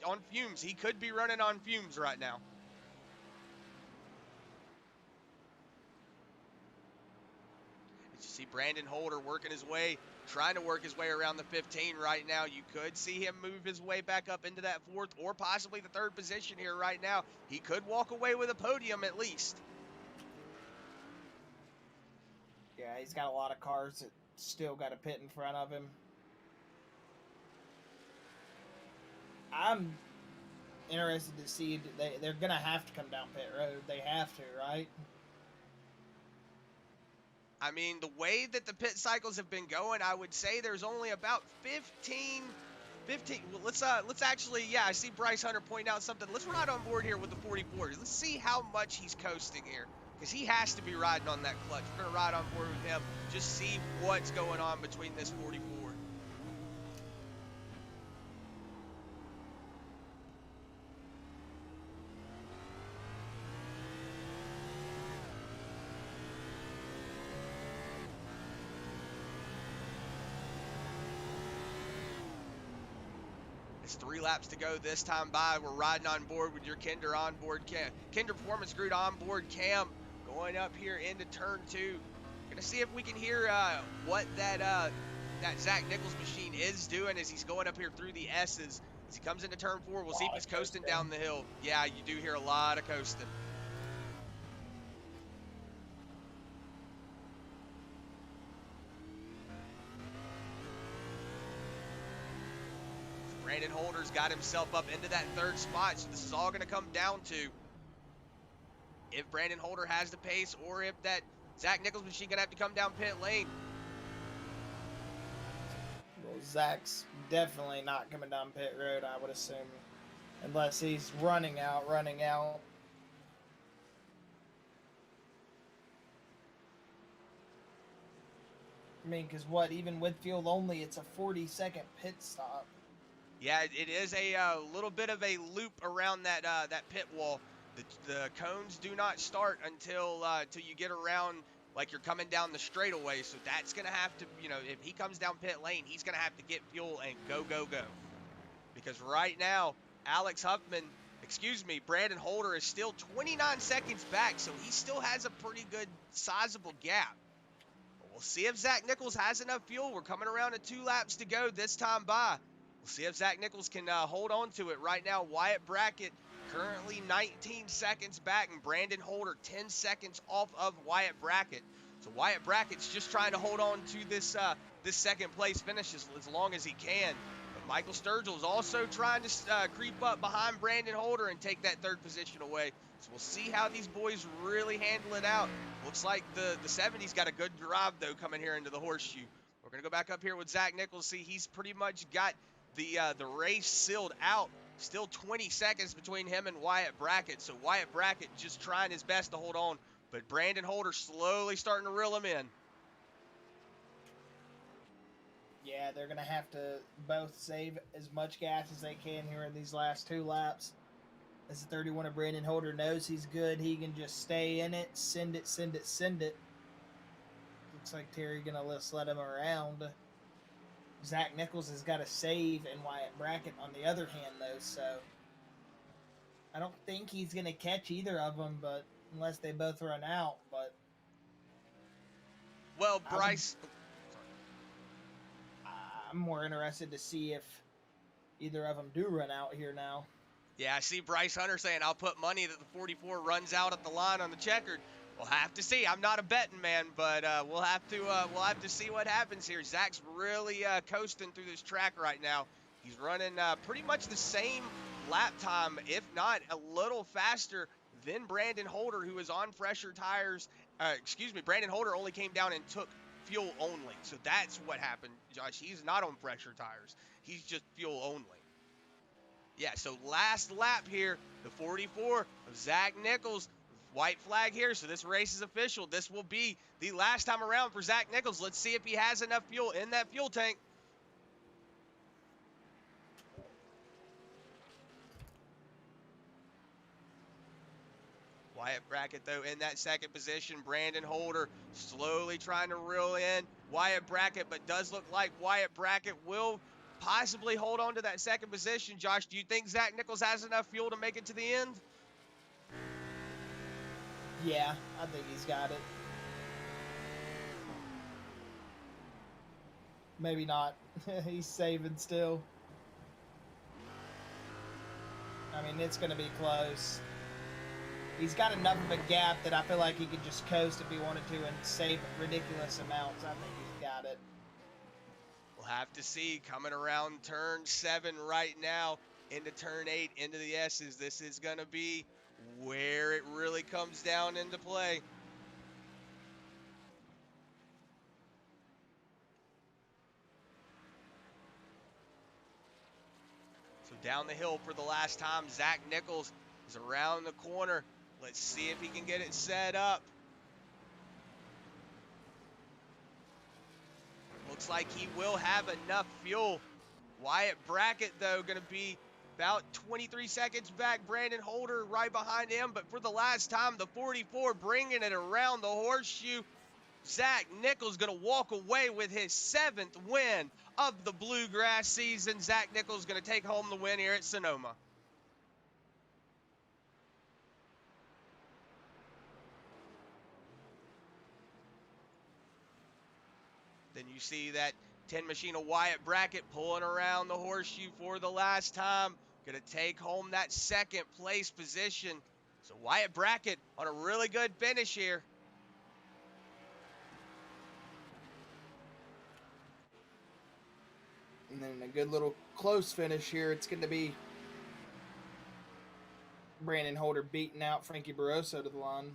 on fumes. He could be running on fumes right now. As you see Brandon Holder working his way, trying to work his way around the 15 right now. You could see him move his way back up into that 4th or possibly the 3rd position here right now. He could walk away with a podium at least.
Yeah, he's got a lot of cars that still got a pit in front of him. I'm interested to see, they're going to have to come down pit road. They have to, right?
I mean, the way that the pit cycles have been going, I would say there's only about 15. Well, let's actually, yeah, I see Bryce Hunter pointing out something. Let's ride on board here with the 44. Let's see how much he's coasting here, because he has to be riding on that clutch. We're going to ride on board with him, just see what's going on between this 44. It's 3 laps to go this time by. We're riding on board with your Kinder onboard cam. Kinder Performance Group onboard cam going up here into turn 2. Gonna see if we can hear what that Zach Nichols machine is doing as he's going up here through the S's. As he comes into turn 4, we'll see if he's coasting down the hill. Yeah, you do hear a lot of coasting. Brandon Holder's got himself up into that 3rd spot, so this is all going to come down to if Brandon Holder has the pace or if that Zach Nichols machine going to have to come down pit lane.
Well, Zach's definitely not coming down pit road, I would assume, unless he's running out. I mean, because even with fuel only, it's a 40-second pit stop.
Yeah, it is a little bit of a loop around that pit wall. The cones do not start until you get around, like you're coming down the straightaway. So that's going to have to, if he comes down pit lane, he's going to have to get fuel and go. Because right now, Brandon Holder is still 29 seconds back. So he still has a pretty good sizable gap. But we'll see if Zach Nichols has enough fuel. We're coming around to 2 laps to go this time by. We'll see if Zach Nichols can hold on to it. Right now, Wyatt Brackett currently 19 seconds back, and Brandon Holder 10 seconds off of Wyatt Brackett. So Wyatt Brackett's just trying to hold on to this this 2nd place finish as long as he can. But Michael Sturgill is also trying to creep up behind Brandon Holder and take that 3rd position away. So we'll see how these boys really handle it out. Looks like the 70's got a good drive, though, coming here into the horseshoe. We're going to go back up here with Zach Nichols. See, he's pretty much got the race sealed out. Still 20 seconds between him and Wyatt Brackett. So Wyatt Brackett just trying his best to hold on. But Brandon Holder slowly starting to reel him in.
Yeah, they're going to have to both save as much gas as they can here in these last 2 laps. As the 31 of Brandon Holder knows he's good, he can just stay in it, send it. Looks like Terry going to just let him around. Zach Nichols has got to save and Wyatt Brackett on the other hand, though, so I don't think he's going to catch either of them, but unless they both run out. But
well, Bryce,
I'm more interested to see if either of them do run out here now.
Yeah, I see Bryce Hunter saying, I'll put money that the 44 runs out at the line on the checkered. We'll have to see. I'm not a betting man, but we'll have to see what happens here. Zach's really coasting through this track right now. He's running pretty much the same lap time, if not a little faster than Brandon Holder, who is on fresher tires. Brandon Holder only came down and took fuel only. So that's what happened, Josh. He's not on fresher tires. He's just fuel only. Yeah, so last lap here, the 44 of Zach Nichols White flag here, so this race is official. This will be the last time around for Zach Nichols. Let's see if he has enough fuel in that fuel tank. Wyatt Brackett, though, in that second position. Brandon Holder slowly trying to reel in Wyatt Brackett, but does look like Wyatt Brackett will possibly hold on to that second position. Josh, do you think Zach Nichols has enough fuel to make it to the end?
Yeah, I think he's got it. Maybe not. He's saving still. I mean, it's going to be close. He's got enough of a gap that I feel like he could just coast if he wanted to and save ridiculous amounts. I think he's got it.
We'll have to see. Coming around turn 7 right now into turn 8, into the S's. This is going to be where it really comes down into play. So down the hill for the last time, Zach Nichols is around the corner. Let's see if he can get it set up. Looks like he will have enough fuel. Wyatt Brackett, though, going to be about 23 seconds back. Brandon Holder right behind him. But for the last time, the 44 bringing it around the horseshoe. Zach Nichols going to walk away with his 7th win of the Bluegrass season. Zach Nichols going to take home the win here at Sonoma. Then you see that 10 machine of Wyatt Brackett pulling around the horseshoe for the last time. Going to take home that 2nd place position. So Wyatt Brackett on a really good finish here.
And then a good little close finish here. It's going to be Brandon Holder beating out Frankie Barroso to the line.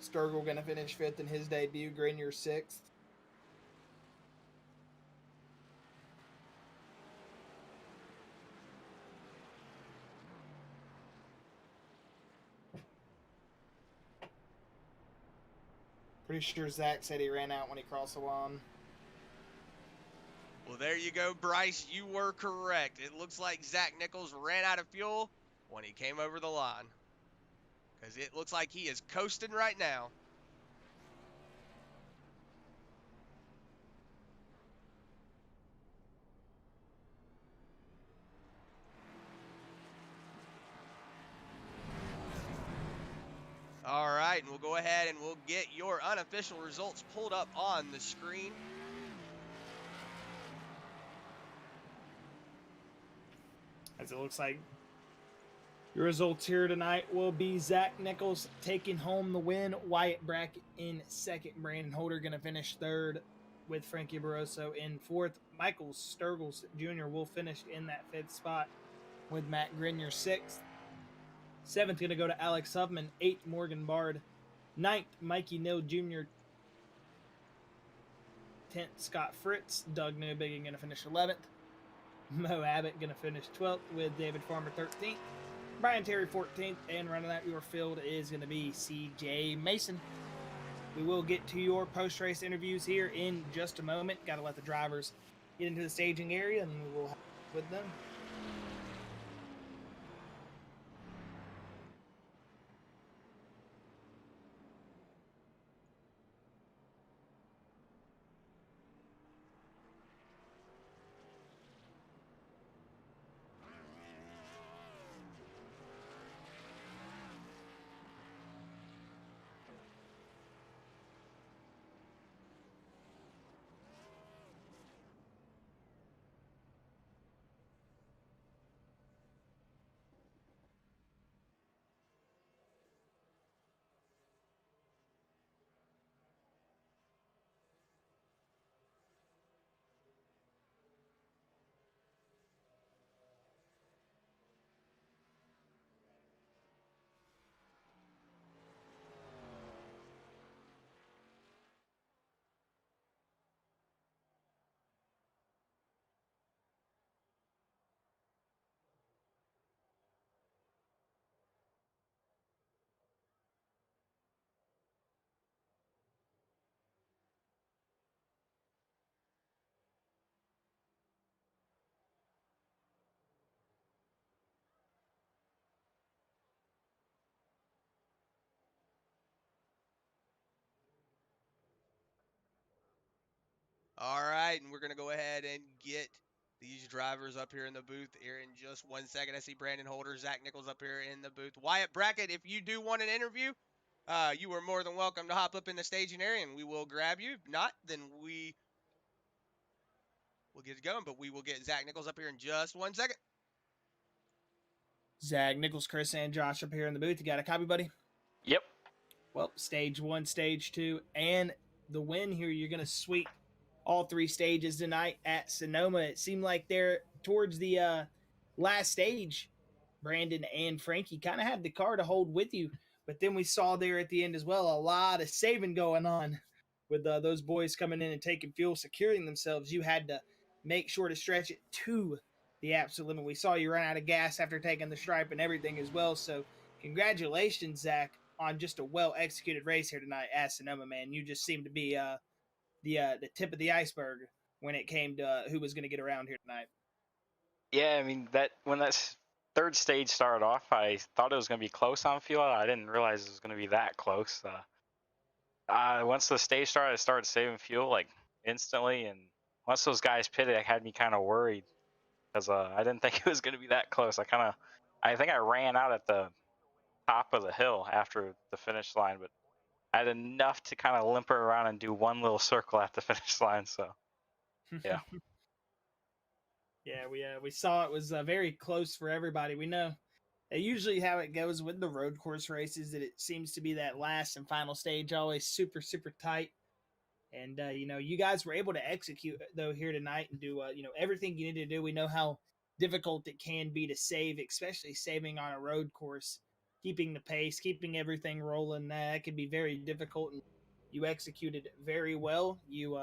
Sturgill going to finish 5th in his debut. Grenier 6th. Pretty sure Zach said he ran out when he crossed the line.
Well, there you go, Bryce. You were correct. It looks like Zach Nichols ran out of fuel when he came over the line. Because it looks like he is coasting right now. All right, and we'll go ahead and we'll get your unofficial results pulled up on the screen.
As it looks like your results here tonight will be Zach Nichols taking home the win. Wyatt Brackett in 2nd. Brandon Holder going to finish 3rd with Frankie Barroso in 4th. Michael Sturgis Jr. will finish in that 5th spot with Matt Grenier 6th. 7th going to go to Alex Huffman. 8th, Morgan Bard. 9th, Mikey Nill Jr. 10th, Scott Fritz. Doug Newbigging going to finish 11th. Mo Abbott going to finish 12th with David Farmer 13th. Brian Terry 14th. And running out your field is going to be CJ Mason. We will get to your post-race interviews here in just a moment. Got to let the drivers get into the staging area and we will have with them.
All right, and we're going to go ahead and get these drivers up here in the booth here in just 1 second. I see Brandon Holder, Zach Nichols up here in the booth. Wyatt Brackett, if you do want an interview, you are more than welcome to hop up in the staging area, and we will grab you. If not, then we'll get it going, but we will get Zach Nichols up here in just 1 second.
Zach Nichols, Chris, and Josh up here in the booth. You got a copy, buddy?
Yep.
Well, stage 1, stage 2, and the win here. You're going to sweep all 3 stages tonight at Sonoma. It seemed like they're towards the last stage. Brandon and Frankie kind of had the car to hold with you, but then we saw there at the end as well a lot of saving going on with those boys coming in and taking fuel, securing themselves. You had to make sure to stretch it to the absolute limit. We saw you run out of gas after taking the stripe and everything as well. So congratulations, Zach, on just a well-executed race here tonight at Sonoma, man. You just seemed to be the tip of the iceberg when it came to who was going to get around here tonight.
Yeah, I mean, when that third stage started off, I thought it was going to be close on fuel. I didn't realize it was going to be that close. Once the stage started, I started saving fuel like instantly, and once those guys pitted, it had me kind of worried because I didn't think it was going to be that close. I think I ran out at the top of the hill after the finish line, but I had enough to kind of limp around and do one little circle at the finish line. So, yeah.
Yeah, we saw it was very close for everybody. We know usually how it goes with the road course races, that it seems to be that last and final stage always super, super tight. And, you guys were able to execute, though, here tonight and do, everything you need to do. We know how difficult it can be to save, especially saving on a road course, keeping the pace, keeping everything rolling. That can be very difficult. And you executed very well. You,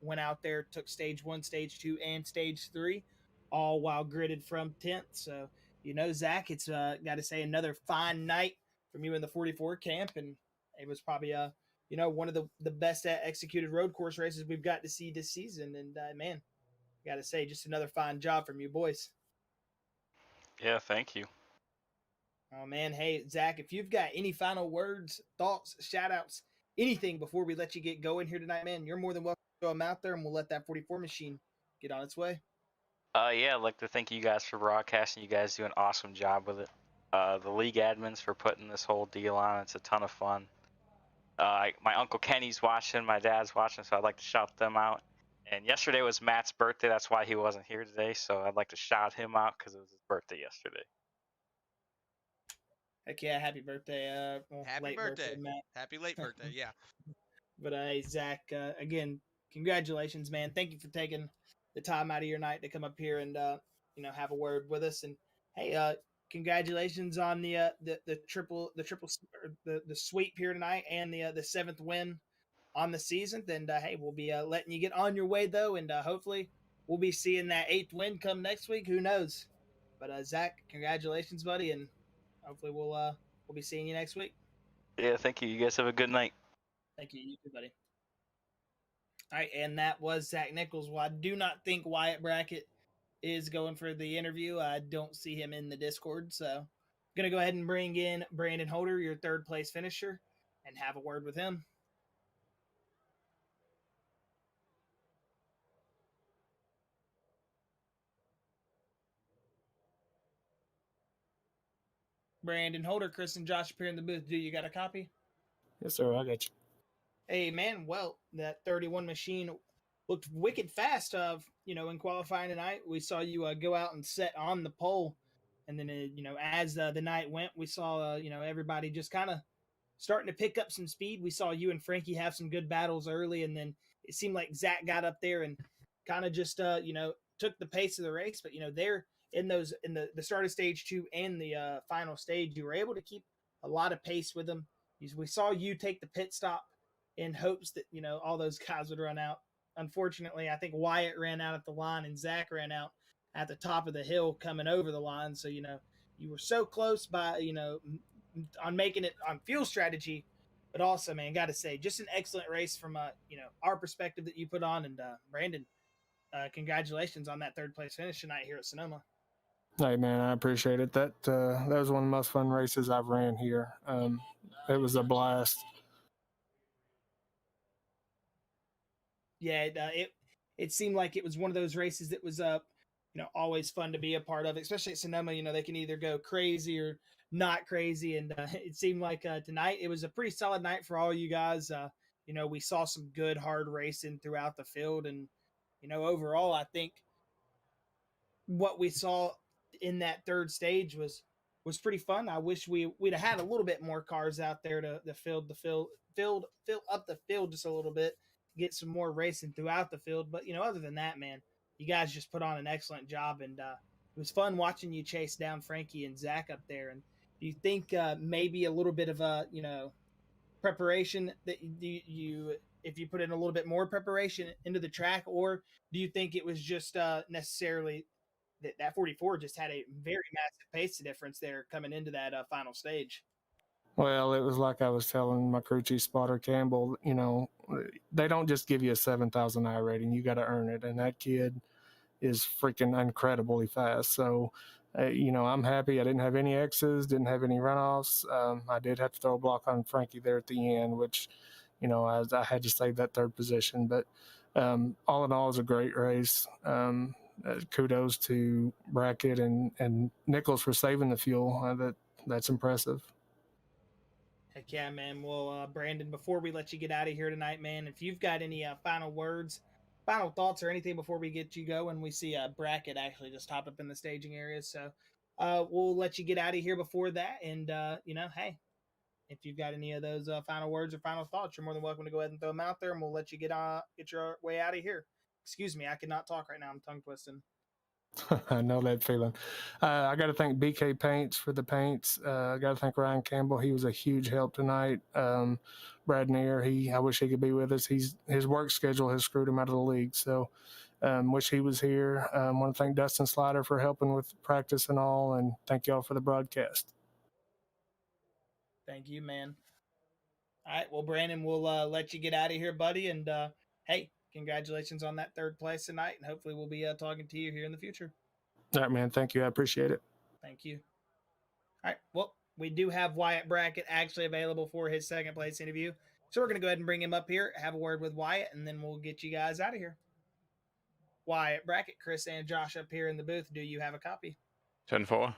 went out there, took stage 1, stage 2, and stage 3, all while gridded from 10th. So, Zach, it's got to say another fine night from you in the 44 camp. And it was probably one of the best executed road course races we've got to see this season. And man, got to say, just another fine job from you boys.
Yeah, thank you.
Oh man, hey Zach, if you've got any final words, thoughts, shout outs, anything before we let you get going here tonight, man, you're more than welcome to throw them out there, and we'll let that 44 machine get on its way.
Yeah, I'd like to thank you guys for broadcasting. You guys do an awesome job with it. The league admins for putting this whole deal on. It's a ton of fun. My Uncle Kenny's watching, my dad's watching, so I'd like to shout them out. And yesterday was Matt's birthday. That's why he wasn't here today, so I'd like to shout him out because it was his birthday yesterday.
Heck yeah, happy birthday.
Happy
late
birthday,
Matt.
Happy late birthday, yeah.
But hey, Zach, again, congratulations, man. Thank you for taking the time out of your night to come up here and have a word with us. And hey, congratulations on the sweep here tonight and the 7th win on the season. And hey, we'll be letting you get on your way though, and hopefully we'll be seeing that 8th win come next week. Who knows? But Zach, congratulations, buddy, and hopefully we'll be seeing you next week.
Yeah, thank you. You guys have a good night.
Thank you. You too, buddy. All right, and that was Zach Nichols. Well, I do not think Wyatt Brackett is going for the interview. I don't see him in the Discord, so I'm going to go ahead and bring in Brandon Holder, your 3rd place finisher, and have a word with him. Brandon Holder, Chris and Josh appear in the booth. Do you got a copy?
Yes, sir. I got you.
Hey, man, well, that 31 machine looked wicked fast. In qualifying tonight, we saw you go out and set on the pole. And then, as the night went, we saw, everybody just kind of starting to pick up some speed. We saw you and Frankie have some good battles early. And then it seemed like Zach got up there and kind of just, took the pace of the race. But, there in the start of stage 2 and the final stage, you were able to keep a lot of pace with them. We saw you take the pit stop in hopes that, all those guys would run out. Unfortunately, I think Wyatt ran out at the line and Zach ran out at the top of the hill coming over the line. So, you were so close by, on making it on fuel strategy, but also, man, got to say, just an excellent race from, our perspective that you put on. And Brandon, congratulations on that 3rd place finish tonight here at Sonoma.
Hey, man, I appreciate it. That was one of the most fun races I've ran here. It was a blast.
Yeah, it seemed like it was one of those races that was always fun to be a part of, especially at Sonoma. They can either go crazy or not crazy, and it seemed like tonight it was a pretty solid night for all you guys. We saw some good hard racing throughout the field, and overall, I think what we saw in that third stage was pretty fun. I wish we'd have had a little bit more cars out there to fill up the field just a little bit, get some more racing throughout the field. But other than that, man, you guys just put on an excellent job, and it was fun watching you chase down Frankie and Zach up there. And do you think maybe a little bit of a preparation that you if you put in a little bit more preparation into the track, or do you think it was just necessarily that 44 just had a very massive pace difference there coming into that final stage?
Well, it was like I was telling my crew chief spotter Campbell, they don't just give you a 7,000 I rating. You got to earn it. And that kid is freaking incredibly fast. So, I'm happy. I didn't have any X's, didn't have any runoffs. I did have to throw a block on Frankie there at the end, which, I had to save that third position. But all in all, it was a great race. Kudos to Brackett and Nichols for saving the fuel. That's impressive.
Heck yeah, man. Well, Brandon, before we let you get out of here tonight, man, if you've got any final words, final thoughts, or anything before we get you going, we see Brackett actually just hopped up in the staging area. So we'll let you get out of here before that. And, hey, if you've got any of those final words or final thoughts, you're more than welcome to go ahead and throw them out there, and we'll let you get your way out of here. Excuse me, I cannot talk right now. I'm tongue twisting.
I know that feeling. I got to thank BK Paints for the paints. I got to thank Ryan Campbell. He was a huge help tonight. Brad Neer, I wish he could be with us. His work schedule has screwed him out of the league. So wish he was here. Want to thank Dustin Slider for helping with practice and all. And thank y'all for the broadcast.
Thank you, man. All right. Well, Brandon, we'll let you get out of here, buddy. And hey, congratulations on that third place tonight. And hopefully we'll be talking to you here in the future.
All right, man. Thank you. I appreciate it.
Thank you. All right. Well, we do have Wyatt Brackett actually available for his second place interview. So we're going to go ahead and bring him up here, have a word with Wyatt, and then we'll get you guys out of here. Wyatt Brackett, Chris and Josh up here in the booth. Do you have a copy?
10-4.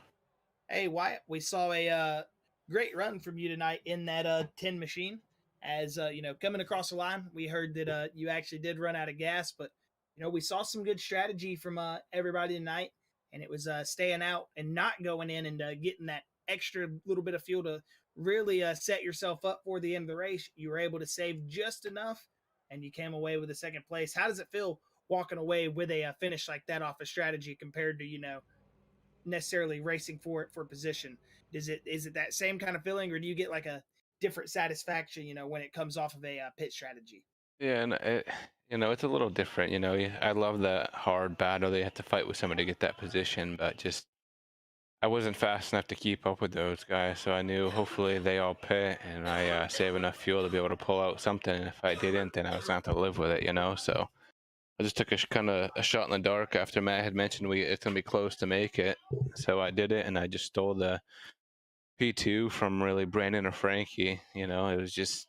Hey, Wyatt, we saw a great run from you tonight in that 10 machine. As, coming across the line, we heard that you actually did run out of gas, but, we saw some good strategy from everybody tonight, and it was staying out and not going in and getting that extra little bit of fuel to really set yourself up for the end of the race. You were able to save just enough, and you came away with a second place. How does it feel walking away with a finish like that off a strategy compared to, necessarily racing for position? Is it that same kind of feeling, or do you get like a different satisfaction, when it comes off of a pit strategy?
Yeah, and it's a little different. I love that hard battle. They have to fight with somebody to get that position, but just I wasn't fast enough to keep up with those guys. So I knew hopefully they all pit and I save enough fuel to be able to pull out something. And if I didn't, then I was going to have to live with it, So I just took a kind of a shot in the dark after Matt had mentioned it's going to be close to make it. So I did it, and I just stole the P2 from really Brandon or Frankie. It was just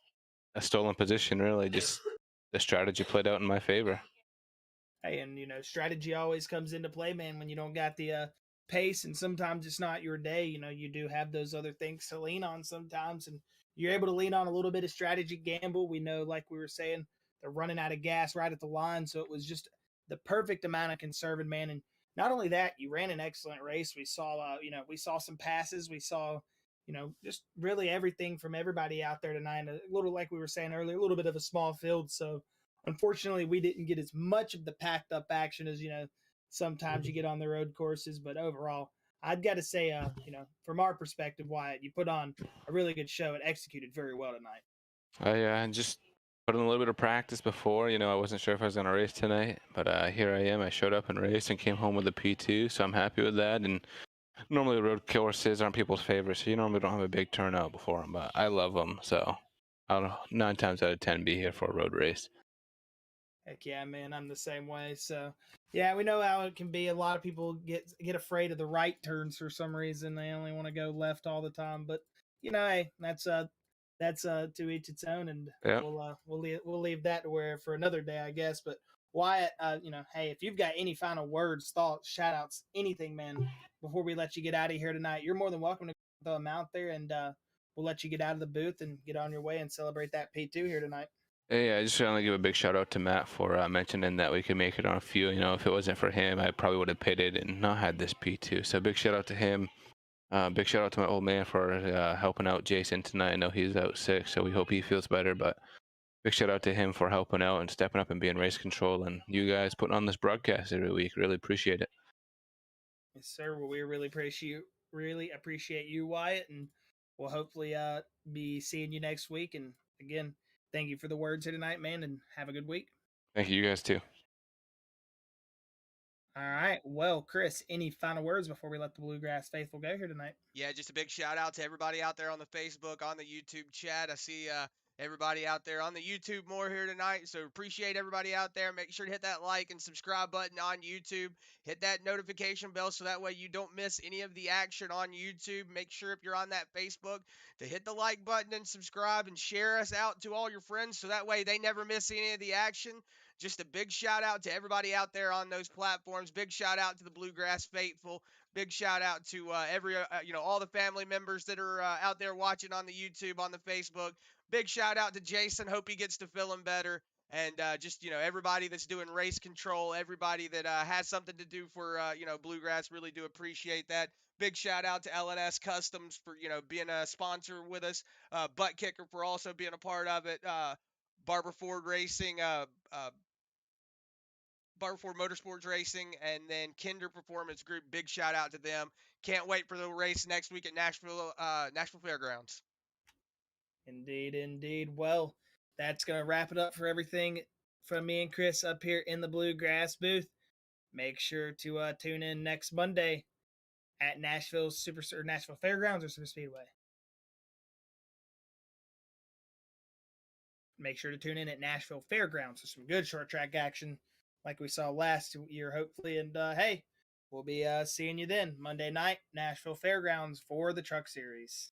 a stolen position, really. Just the strategy played out in my favor.
Hey, and strategy always comes into play, man, when you don't got the pace, and sometimes it's not your day. You do have those other things to lean on sometimes, and you're able to lean on a little bit of strategy gamble. We know, like we were saying, they're running out of gas right at the line, so it was just the perfect amount of conserving, man. And not only that, you ran an excellent race. We saw, we saw some passes. We saw, just really everything from everybody out there tonight. A little, like we were saying earlier, a little bit of a small field. So unfortunately, we didn't get as much of the packed up action as, sometimes you get on the road courses. But overall, I'd got to say, from our perspective, Wyatt, you put on a really good show and executed very well tonight.
I just put in a little bit of practice before. I wasn't sure if I was going to race tonight, but here I am. I showed up and raced and came home with a P2, so I'm happy with that. And normally road courses aren't people's favorites, so you normally don't have a big turnout before them, but I love them, so I'll 9 times out of 10 be here for a road race.
Heck yeah, man, I'm the same way. So yeah, we know how it can be. A lot of people get afraid of the right turns for some reason. They only want to go left all the time. But hey, that's to each its own, and
yeah.
we'll leave that to where for another day, I guess. But Wyatt, hey, if you've got any final words, thoughts, shout outs, anything, man, before we let you get out of here tonight, you're more than welcome to throw them out there, and we'll let you get out of the booth and get on your way and celebrate that P2 here tonight.
Yeah, I just want to give a big shout out to Matt for mentioning that we could make it on a few. If it wasn't for him, I probably would have pitted and not had this P2. So big shout out to him. Big shout out to my old man for helping out Jason tonight. I know he's out sick, so we hope he feels better. But big shout out to him for helping out and stepping up and being race control, and you guys putting on this broadcast every week. Really appreciate it.
Yes, sir. Well, we really appreciate you, Wyatt, and we'll hopefully be seeing you next week. And again, thank you for the words here tonight, man, and have a good week.
Thank you, you guys too.
All right. Well, Chris, any final words before we let the Bluegrass faithful go here tonight?
Yeah, just a big shout out to everybody out there on the Facebook, on the YouTube chat. I see everybody out there on the YouTube more here tonight, so appreciate everybody out there. Make sure to hit that like and subscribe button on YouTube. Hit that notification bell so that way you don't miss any of the action on YouTube. Make sure if you're on that Facebook to hit the like button and subscribe and share us out to all your friends so that way they never miss any of the action. Just a big shout out to everybody out there on those platforms. Big shout out to the Bluegrass faithful. Big shout out to all the family members that are out there watching on the YouTube, on the Facebook. Big shout out to Jason. Hope he gets to feeling better. And everybody that's doing race control, everybody that has something to do for Bluegrass, really do appreciate that. Big shout out to L&S Customs for being a sponsor with us. ButtKicker for also being a part of it. Barber Ford Racing. Barber Ford Motorsports Racing, and then Kinder Performance Group. Big shout out to them. Can't wait for the race next week at Nashville Fairgrounds.
Indeed. Well, that's going to wrap it up for everything from me and Chris up here in the Bluegrass booth. Make sure to tune in next Monday at Nashville Fairgrounds or Super Speedway. Make sure to tune in at Nashville Fairgrounds for some good short track action like we saw last year, hopefully. And hey, we'll be seeing you then Monday night, Nashville Fairgrounds for the Truck Series.